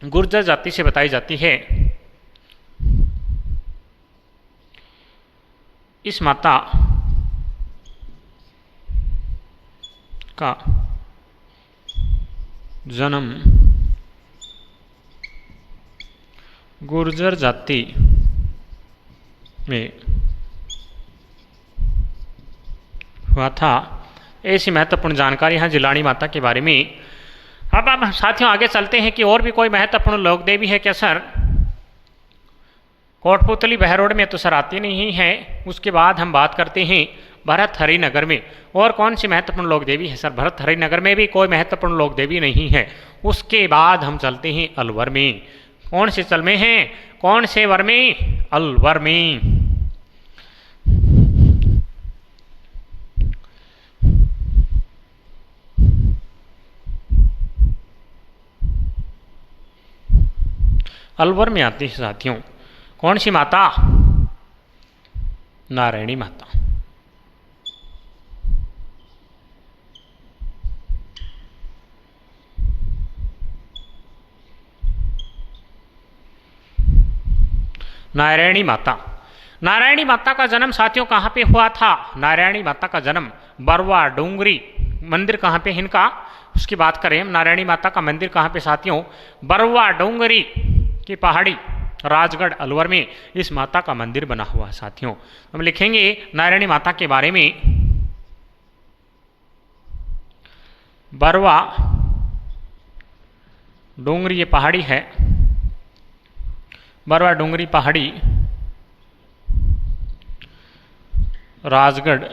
गुर्जर जाति से बताई जाती है। इस माता का जन्म गुर्जर जाति में हुआ था। ऐसी महत्वपूर्ण जानकारी है जिलानी माता के बारे में। अब हम साथियों आगे चलते हैं कि और भी कोई महत्वपूर्ण लोक देवी है क्या सर। कोटपुतली बहरोड में तो सर आती नहीं है। उसके बाद हम बात करते हैं भरतहरि नगर में। और कौन सी महत्वपूर्ण लोक देवी है सर, भरतहरि नगर में भी कोई महत्वपूर्ण लोक देवी नहीं है। उसके बाद हम चलते हैं अलवर में। कौन से चल में हैं, कौन से वर में, अलवर में। अलवर में आती है साथियों कौन सी माता, नारायणी माता। नारायणी माता, नारायणी माता का जन्म साथियों कहाँ पे हुआ था। नारायणी माता का जन्म बरवा डूंगरी मंदिर कहाँ पे इनका, उसकी बात करें हम। नारायणी माता का मंदिर कहाँ पे साथियों, बरवा डूंगरी की पहाड़ी, राजगढ़ अलवर में इस माता का मंदिर बना हुआ है साथियों। हम लिखेंगे नारायणी माता के बारे में। बरवा डूंगरी ये पहाड़ी है, बरवा डूंगरी पहाड़ी राजगढ़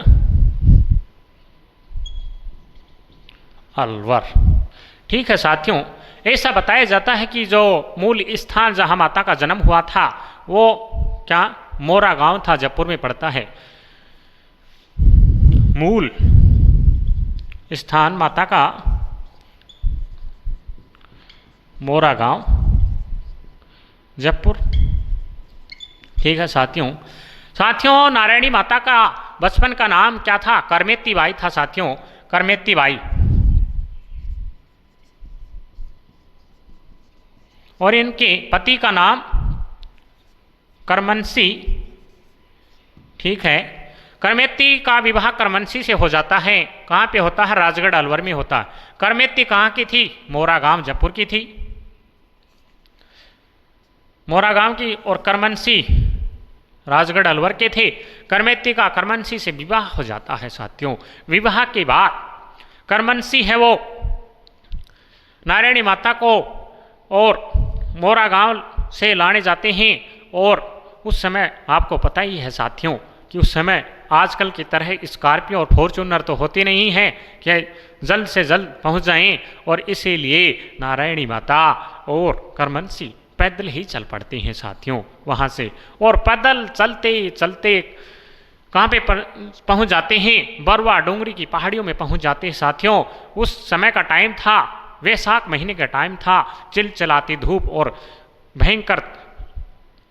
अलवर। ठीक है साथियों, ऐसा बताया जाता है कि जो मूल स्थान जहां माता का जन्म हुआ था वो क्या मोरा गांव था, जयपुर में पड़ता है। मूल स्थान माता का मोरा गांव जयपुर। ठीक है साथियों, साथियों नारायणी माता का बचपन का नाम क्या था, करमेती बाई था साथियों, करमेती बाई। और इनके पति का नाम करमनसी, ठीक है। करमेत्ती का विवाह करमनसी से हो जाता है। कहाँ पे होता है? राजगढ़ अलवर में होता है। करमेत्ती कहाँ की थी? मोरागांव जयपुर की थी, मोरागांव की, और करमनसी राजगढ़ अलवर के थे। करमेत्ती का करमनसी से विवाह हो जाता है साथियों। विवाह के बाद करमनसी है वो नारायणी माता को और मोरागांव से लाने जाते हैं। और उस समय आपको पता ही है साथियों कि उस समय आजकल की तरह स्कॉर्पियो और फॉर्च्यूनर तो होती नहीं है कि जल्द से जल्द पहुंच जाएं, और इसीलिए नारायणी माता और करमनसी पैदल ही चल पड़ते हैं साथियों वहाँ से। और पैदल चलते चलते कहाँ पे पहुँच जाते हैं? बरवा डोंगरी की पहाड़ियों में पहुँच जाते हैं साथियों। उस समय का टाइम था, वैशाख महीने का टाइम था, चिलचिलाती धूप और भयंकर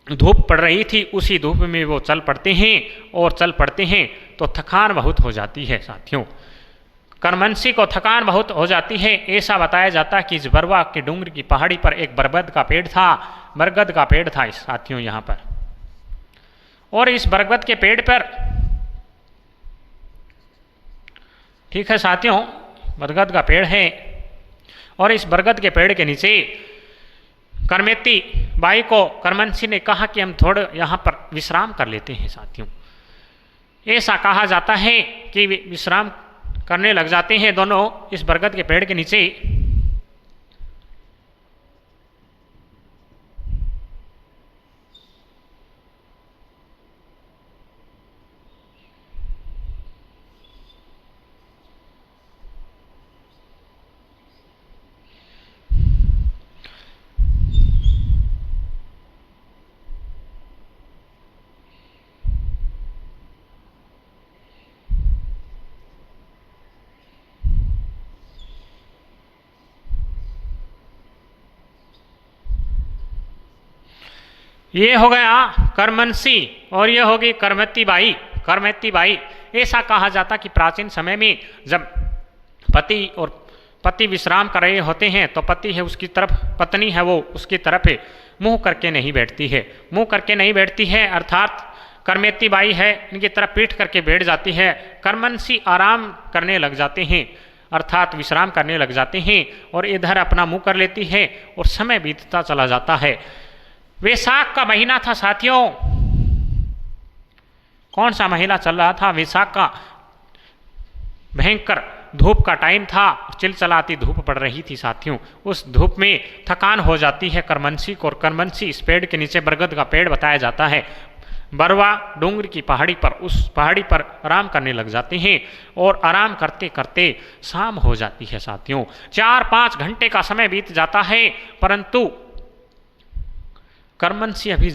धूप पड़ रही थी। उसी धूप में वो चल पड़ते हैं, और चल पड़ते हैं तो थकान बहुत हो जाती है साथियों। करमनसी को थकान बहुत हो जाती है। ऐसा बताया जाता है कि इस बरवा के डूंगरी की पहाड़ी पर एक बरगद का पेड़ था, बरगद का पेड़ था इस साथियों यहाँ पर। और इस बरगद के पेड़ पर, ठीक है साथियों, बरगद का पेड़ है, और इस बरगद के पेड़ के नीचे करमेत्ती बाई को करमनसी ने कहा कि हम थोड़ा यहाँ पर विश्राम कर लेते हैं साथियों। ऐसा कहा जाता है कि वे विश्राम करने लग जाते हैं दोनों इस बरगद के पेड़ के नीचे। ये हो गया करमनसी और ये होगी करमेत्ती बाई। करमेत्ती बाई, ऐसा कहा जाता कि प्राचीन समय में जब पति विश्राम कर रहे होते हैं तो पति है उसकी तरफ, पत्नी है वो उसकी तरफ है मुंह करके नहीं बैठती है, मुंह करके नहीं बैठती है, अर्थात करमेत्ती बाई है इनकी तरफ पीठ करके बैठ जाती है। करमनसी आराम करने लग जाते हैं, अर्थात विश्राम करने लग जाते हैं, और इधर अपना मुंह कर लेती है, और समय बीतता चला जाता है। वैशाख का महीना था साथियों। कौन सा महीना चल रहा था? वैशाख का भयंकर धूप का टाइम था, चिलचिलाती धूप पड़ रही थी साथियों। उस धूप में थकान हो जाती है करमनसी को, और करमनसी इस पेड़ के नीचे, बरगद का पेड़ बताया जाता है, बरवा डूंगरी की पहाड़ी पर, उस पहाड़ी पर आराम करने लग जाते हैं। और आराम करते करते शाम हो जाती है साथियों। 4-5 घंटे का समय बीत जाता है, परंतु करमनसी अभी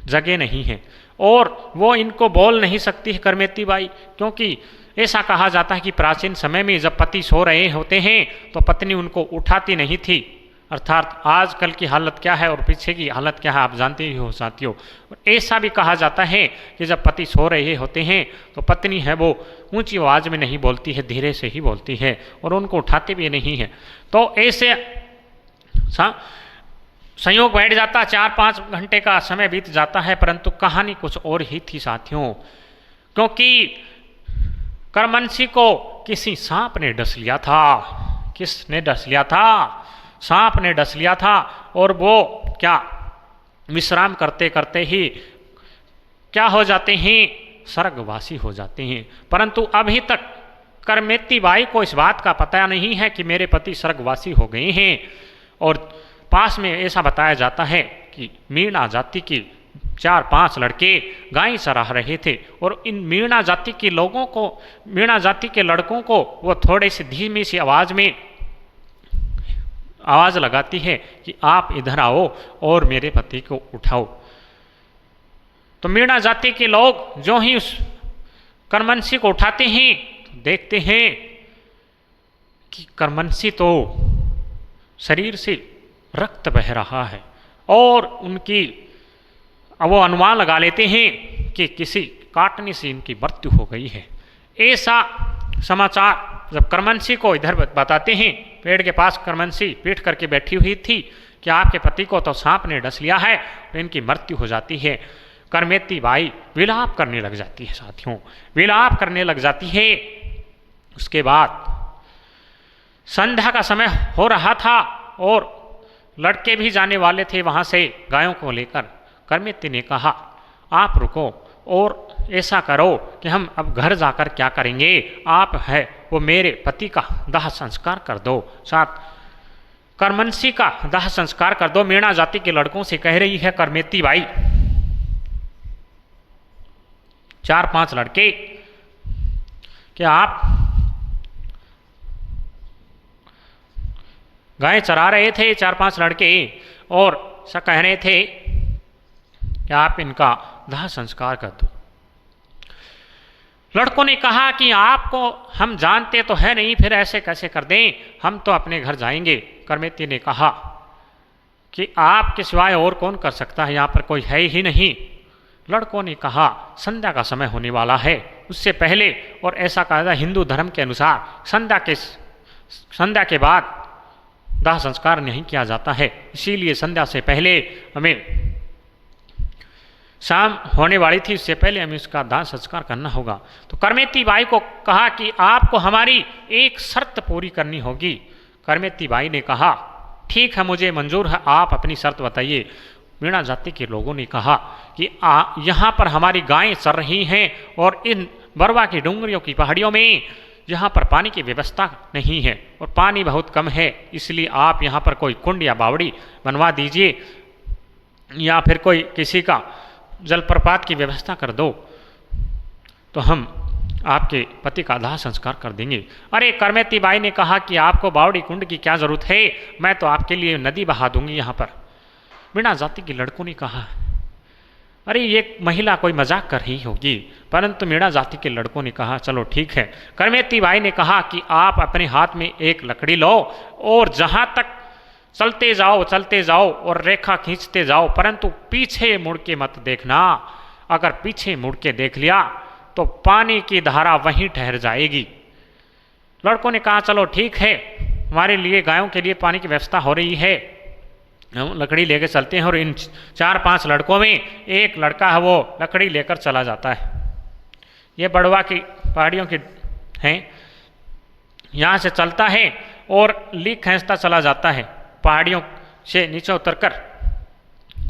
जगे नहीं है, और वो इनको बोल नहीं सकती है करमेत्ती बाई, क्योंकि ऐसा कहा जाता है कि प्राचीन समय में जब पति सो रहे होते हैं तो पत्नी उनको उठाती नहीं थी। अर्थात आजकल की हालत क्या है और पीछे की हालत क्या है आप जानते ही हो साथियों। ऐसा भी कहा जाता है कि जब पति सो रहे होते हैं तो पत्नी है वो ऊंची आवाज़ में नहीं बोलती है, धीरे से ही बोलती है, और उनको उठाते भी नहीं है। तो ऐसे संयोग बैठ जाता, 4-5 घंटे का समय बीत जाता है, परंतु कहानी कुछ और ही थी साथियों। क्योंकि करमनसी को किसी सांप ने डस लिया था। किसने डस लिया था? सांप ने डस लिया था, और वो क्या विश्राम करते करते ही क्या हो जाते हैं? स्वर्गवासी हो जाते हैं। परंतु अभी तक करमेत्ती बाई को इस बात का पता नहीं है कि मेरे पति स्वर्गवासी हो गए हैं। और पास में ऐसा बताया जाता है कि मीणा जाति की 4-5 लड़के गाय चरा रहे थे, और इन मीणा जाति के लोगों को, मीणा जाति के लड़कों को वो थोड़े से धीमी सी आवाज़ में आवाज़ लगाती है कि आप इधर आओ और मेरे पति को उठाओ। तो मीणा जाति के लोग जो ही उस करमनसी को उठाते हैं तो देखते हैं कि करमनसी तो शरीर से रक्त बह रहा है, और उनकी वो अनुमान लगा लेते हैं कि किसी काटने से इनकी मृत्यु हो गई है। ऐसा समाचार जब करमनसी को इधर बताते हैं, पेड़ के पास करमनसी पीठ करके बैठी हुई थी कि आपके पति को तो सांप ने डस लिया है और इनकी मृत्यु हो जाती है। करमेती बाई विलाप करने लग जाती है साथियों, विलाप करने लग जाती है। उसके बाद संध्या का समय हो रहा था और लड़के भी जाने वाले थे वहाँ से गायों को लेकर। करमेती ने कहा, आप रुको और ऐसा करो कि हम अब घर जाकर क्या करेंगे, आप है वो मेरे पति का दाह संस्कार कर दो, साथ करमनसी का दाह संस्कार कर दो। मीणा जाति के लड़कों से कह रही है करमेती बाई। 4-5 लड़के कि आप गाय चरा रहे थे, 4-5 लड़के, और कह रहे थे कि आप इनका दाह संस्कार कर दो। लड़कों ने कहा कि आपको हम जानते तो है नहीं, फिर ऐसे कैसे कर दें, हम तो अपने घर जाएंगे। करमेती ने कहा कि आपके सिवाय और कौन कर सकता है, यहाँ पर कोई है ही नहीं। लड़कों ने कहा, संध्या का समय होने वाला है, उससे पहले, और ऐसा कहा हिंदू धर्म के अनुसार संध्या के बाद दाह संस्कार नहीं किया जाता है, इसीलिए संध्या से पहले हमें, शाम होने वाली थी उससे पहले हमें उसका दाह संस्कार करना होगा। तो करमेती बाई को कहा कि आपको हमारी एक शर्त पूरी करनी होगी। करमेती बाई ने कहा, ठीक है, मुझे मंजूर है, आप अपनी शर्त बताइए। मीणा जाति के लोगों ने कहा कि यहाँ पर हमारी गायें चर रही हैं और इन बरवा की डूंगरियों की पहाड़ियों में यहाँ पर पानी की व्यवस्था नहीं है और पानी बहुत कम है, इसलिए आप यहाँ पर कोई कुंड या बावड़ी बनवा दीजिए या फिर कोई किसी का जलप्रपात की व्यवस्था कर दो, तो हम आपके पति का दाह संस्कार कर देंगे। अरे करमेती बाई ने कहा कि आपको बावड़ी कुंड की क्या जरूरत है, मैं तो आपके लिए नदी बहा दूंगी यहाँ पर। मीणा जाति के लड़कों ने कहा, अरे ये महिला कोई मजाक कर रही होगी, परंतु मीणा जाति के लड़कों ने कहा, चलो ठीक है। करमेती बाई ने कहा कि आप अपने हाथ में एक लकड़ी लो और जहाँ तक चलते जाओ और रेखा खींचते जाओ, परंतु पीछे मुड़ के मत देखना। अगर पीछे मुड़ के देख लिया तो पानी की धारा वहीं ठहर जाएगी। लड़कों ने कहा, चलो ठीक है, हमारे लिए गायों के लिए पानी की व्यवस्था हो रही है, हम लकड़ी लेकर चलते हैं। और इन 4-5 लड़कों में एक लड़का है वो लकड़ी लेकर चला जाता है। ये बड़वा की पहाड़ियों की हैं, यहाँ से चलता है और लीक खींचता चला जाता है पहाड़ियों से नीचे उतरकर,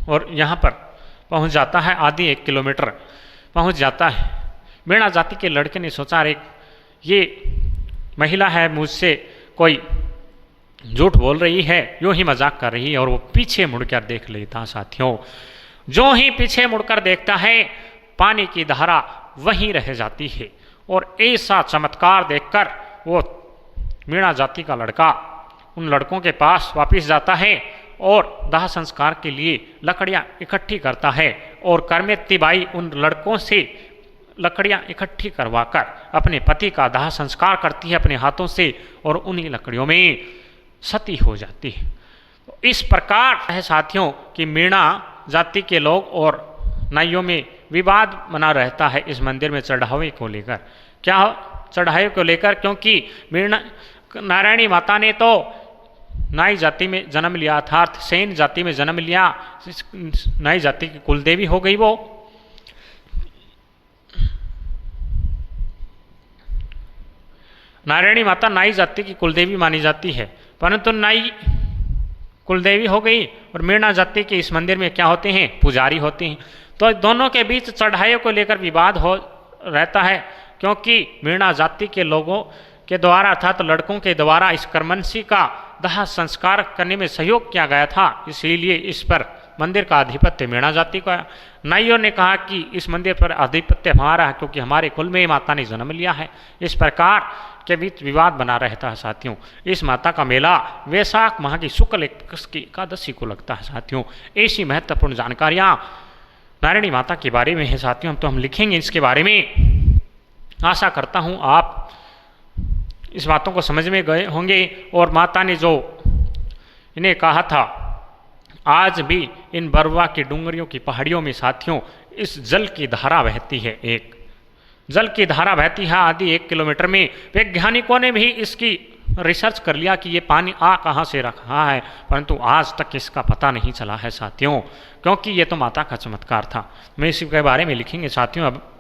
और यहाँ पर पहुँच जाता है, आधी 1 किलोमीटर पहुँच जाता है। मीणा जाति के लड़के ने सोचा, अरे ये महिला है मुझसे कोई झूठ बोल रही है, यूँ ही मजाक कर रही है, और वो पीछे मुड़कर देख लेता। साथियों, जो ही पीछे मुड़कर देखता है पानी की धारा वहीं रह जाती है। और ऐसा चमत्कार देखकर वो मीणा जाति का लड़का उन लड़कों के पास वापस जाता है और दाह संस्कार के लिए लकड़ियाँ इकट्ठी करता है। और करमेती बाई उन लड़कों से लकड़ियाँ इकट्ठी करवाकर अपने पति का दाह संस्कार करती है अपने हाथों से, और उन्हीं लकड़ियों में सती हो जाती है। इस प्रकार है साथियों कि मीणा जाति के लोग और नाइयों में विवाद बना रहता है इस मंदिर में चढ़ावे को लेकर। क्या चढ़ावे को लेकर? क्योंकि मीणा नारायणी माता ने तो नाई जाति में जन्म लिया, अर्थात सेन जाति में जन्म लिया, नाई जाति की कुलदेवी हो गई वो। नारायणी माता नाई जाति की कुलदेवी मानी जाती है, परंतु नाई कुलदेवी हो गई और मीणा जाति के इस मंदिर में क्या होते हैं? पुजारी होते हैं। तो दोनों के बीच चढ़ाई को लेकर विवाद हो रहता है, क्योंकि मीणा जाति के लोगों के द्वारा अर्थात लड़कों के द्वारा इस करमनसी का दाह संस्कार करने में सहयोग किया गया था, इसीलिए इस पर मंदिर का आधिपत्य मीणा जाति का। नाइयों ने कहा कि इस मंदिर पर आधिपत्य हमारा है क्योंकि हमारे कुल में माता ने जन्म लिया है। इस प्रकार के बीच विवाद बना रहता है साथियों। इस माता का मेला वैशाख माह की शुक्ल एकादशी को लगता है साथियों। ऐसी महत्वपूर्ण जानकारियाँ नारायणी माता के बारे में है साथियों, तो हम लिखेंगे इसके बारे में। आशा करता हूँ आप इस बातों को समझ में गए होंगे। और माता ने जो इन्हें कहा था, आज भी इन बरवा की डूंगरियों की पहाड़ियों में साथियों इस जल की धारा बहती है। एक जल की धारा बहती है आधी 1 किलोमीटर में। वैज्ञानिकों ने भी इसकी रिसर्च कर लिया कि ये पानी आ कहाँ से रखा है, परंतु आज तक इसका पता नहीं चला है साथियों, क्योंकि ये तो माता का चमत्कार था। मैं इसी के बारे में लिखेंगे साथियों। अब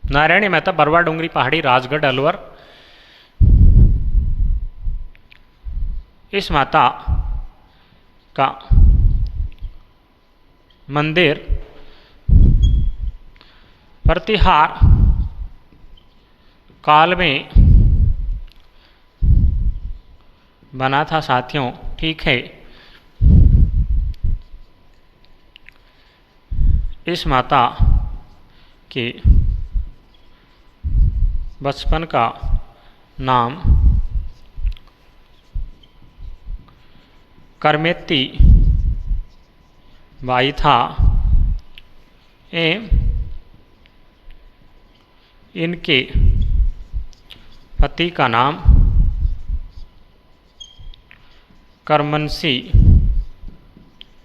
नारायणी मेहता, बरवा डूंगरी पहाड़ी, राजगढ़, अलवर। इस माता का मंदिर प्रतिहार काल में बना था साथियों, ठीक है। इस माता के बचपन का नाम करमेती बाई था एवं इनके पति का नाम करमनसी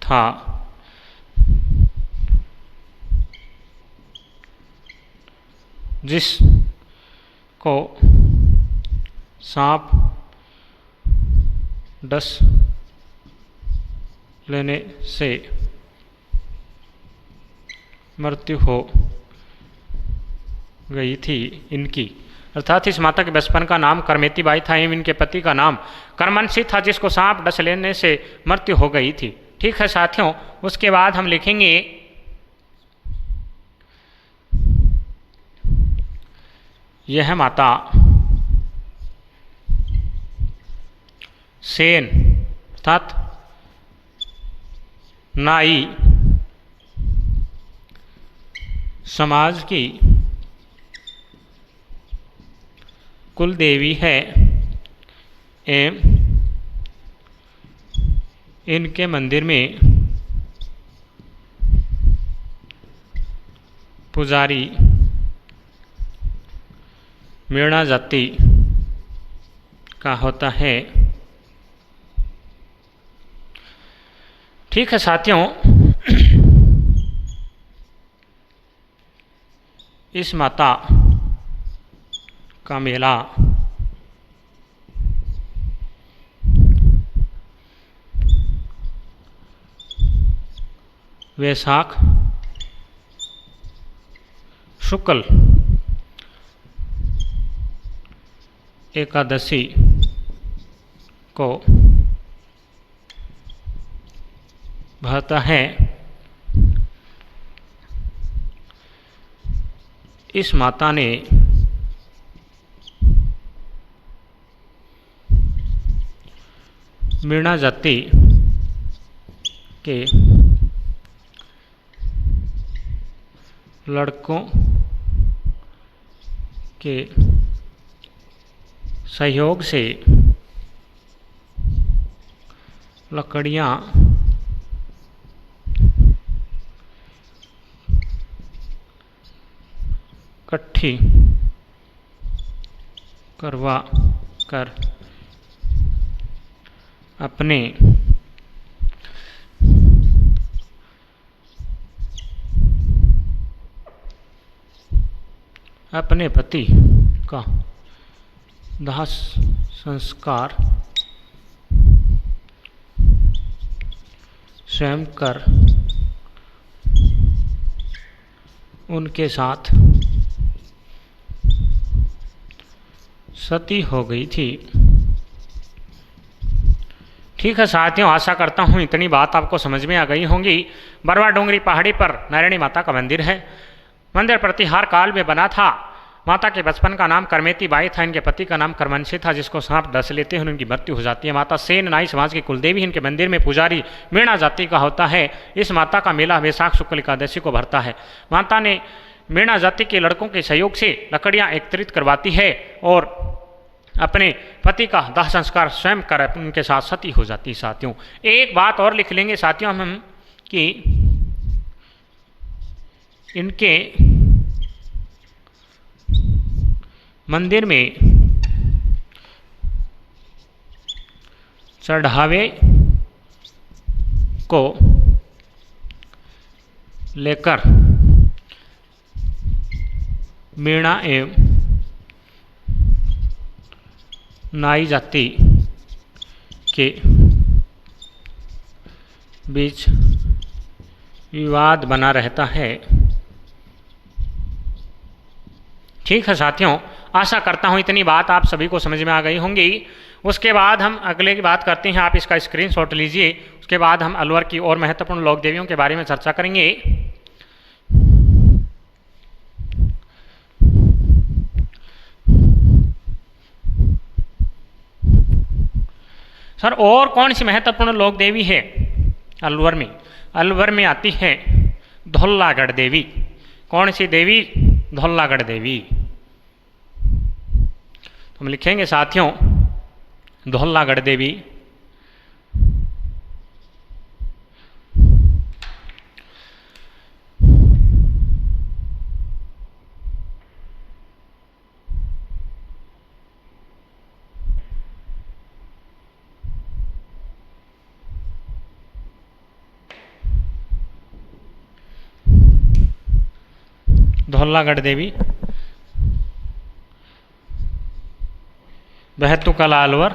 था। जिसको सांप डस लेने से मृत्यु हो गई थी इनकी। अर्थात इस माता के बचपन का नाम करमेती बाई था एवं इनके पति का नाम करमनसी था, जिसको सांप डस लेने से मृत्यु हो गई थी। ठीक है साथियों, उसके बाद हम लिखेंगे यह माता सेन अर्थात नाई समाज की कुल देवी है एवं इनके मंदिर में पुजारी मीणा जाति का होता है। ठीक है साथियों, इस माता का मेला वैशाख शुक्ल एकादशी को भरता है। इस माता ने मीणा जाति के लड़कों के सहयोग से लकड़ियाँ इकट्ठी करवा कर अपने पति का दाह संस्कार स्वयं कर उनके साथ सती हो गई थी। ठीक है साथियों, आशा करता हूँ इतनी बात आपको समझ में आ गई होंगी। बरवा डोंगरी पहाड़ी पर नारायणी माता का मंदिर है। मंदिर प्रतिहार काल में बना था। माता के बचपन का नाम करमेती बाई था, इनके पति का नाम करमनसी था, जिसको सांप डस लेते हैं उनकी मृत्यु हो जाती है। माता सेन नाई समाज की कुलदेवी, इनके मंदिर में पुजारी मीणा जाति का होता है। इस माता का मेला वैशाख शुक्ल एकादशी को भरता है। माता ने मीणा जाति के लड़कों के सहयोग से लकड़ियाँ एकत्रित करवाती है और अपने पति का दाह संस्कार स्वयं कर उनके साथ सती हो जाती है। साथियों एक बात और लिख लेंगे साथियों हम कि इनके मंदिर में चढ़ावे को लेकर मीणा एवं नाई जाति के बीच विवाद बना रहता है। ठीक है साथियों, आशा करता हूँ इतनी बात आप सभी को समझ में आ गई होंगी। उसके बाद हम अगले की बात करते हैं, आप इसका स्क्रीनशॉट लीजिए। उसके बाद हम अलवर की और महत्वपूर्ण लोक देवियों के बारे में चर्चा करेंगे। सर और कौन सी महत्वपूर्ण लोक देवी है अलवर में? अलवर में आती है धौलागढ़ देवी। कौन सी देवी? धौलागढ़ देवी। तो हम लिखेंगे साथियों धौलागढ़ देवी। धौलागढ़ देवी बहतुकला अलवर।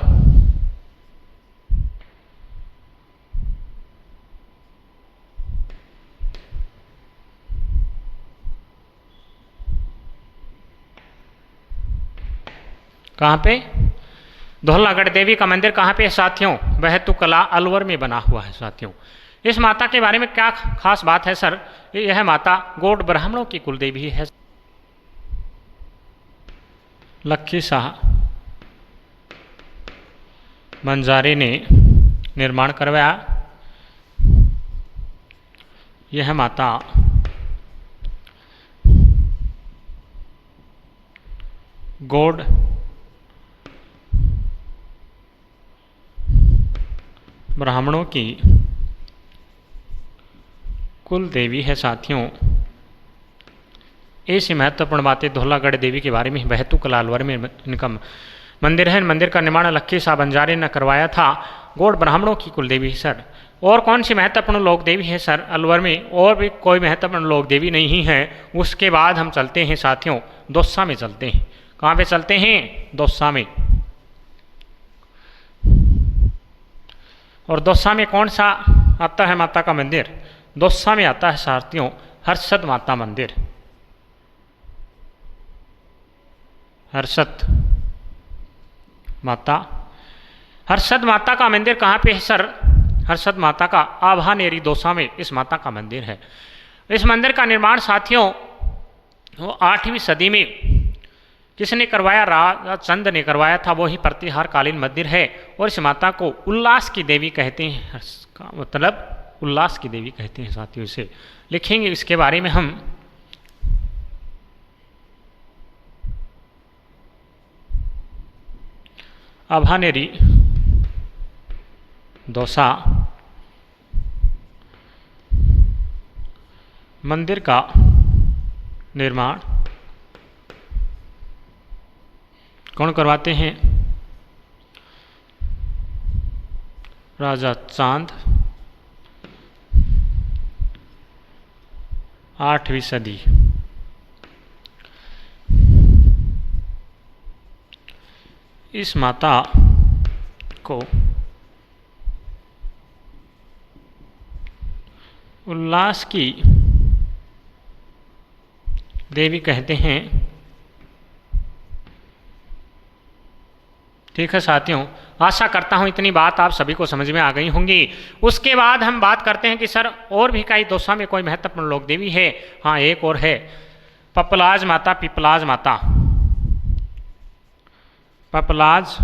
कहाँ पे? धौलागढ़ देवी का मंदिर कहाँ पे है साथियों? बहतुकला अलवर में बना हुआ है साथियों। इस माता के बारे में क्या खास बात है सर? यह माता गौड़ ब्राह्मणों की कुलदेवी है। लक्की शाह बंजारे ने निर्माण करवाया। यह माता गौड़ ब्राह्मणों की कुल देवी है साथियों। ऐसी महत्वपूर्ण बातें धौलागढ़ देवी के बारे में। बहतुकला अलवर में इनका मंदिर है। मंदिर का निर्माण लक्की शाह बंजारे ने करवाया था। गौड़ ब्राह्मणों की कुल देवी सर। और कौन सी महत्वपूर्ण लोक देवी है सर अलवर में? और भी कोई महत्वपूर्ण लोक देवी नहीं है। उसके बाद हम चलते हैं साथियों दौसा में चलते हैं। कहाँ पे चलते हैं? दौसा में। और दौसा में कौन सा आता है माता का मंदिर? दौसा में आता है साथियों हर्षद माता मंदिर। हर्षद माता। हर्षद माता का मंदिर कहाँ पे है सर? हर्षद माता का आभानेरी दौसा में इस माता का मंदिर है। इस मंदिर का निर्माण साथियों वो 8वीं सदी में किसने करवाया? राजा चंद ने करवाया था। वो ही प्रतिहार कालीन मंदिर है। और इस माता को उल्लास की देवी कहते हैं। मतलब उल्लास की देवी कहते हैं साथियों। इसे लिखेंगे इसके बारे में हम। आभानेरी दौसा मंदिर का निर्माण कौन करवाते हैं? राजा चांद। 8वीं सदी। इस माता को उल्लास की देवी कहते हैं। ठीक है साथियों, आशा करता हूं इतनी बात आप सभी को समझ में आ गई होंगी। उसके बाद हम बात करते हैं कि सर और भी कई दौसा में कोई महत्वपूर्ण लोक देवी है? हाँ एक और है, पपलाज माता। पिपलाज माता। पपलाज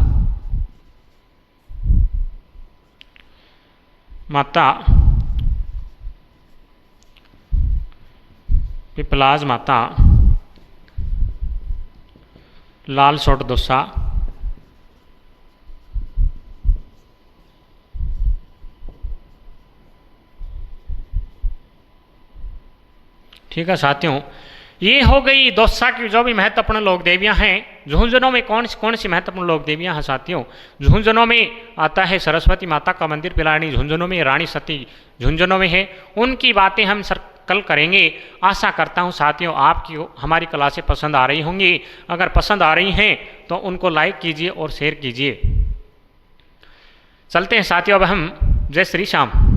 माता। पिपलाज माता लाल सोट दौसा। ठीक है साथियों, ये हो गई दौसा की जो भी महत्वपूर्ण लोक देवियां हैं। झुंझुनू में कौन सी महत्वपूर्ण लोक देवियां हैं साथियों? झुंझुनू में आता है सरस्वती माता का मंदिर पिलानी। झुंझुनू में रानी सती झुंझुनू में है। उनकी बातें हम कल करेंगे। आशा करता हूँ साथियों आपकी हमारी क्लासें पसंद आ रही होंगी। अगर पसंद आ रही हैं तो उनको लाइक कीजिए और शेयर कीजिए। चलते हैं साथियों, अब हम जय श्री श्याम।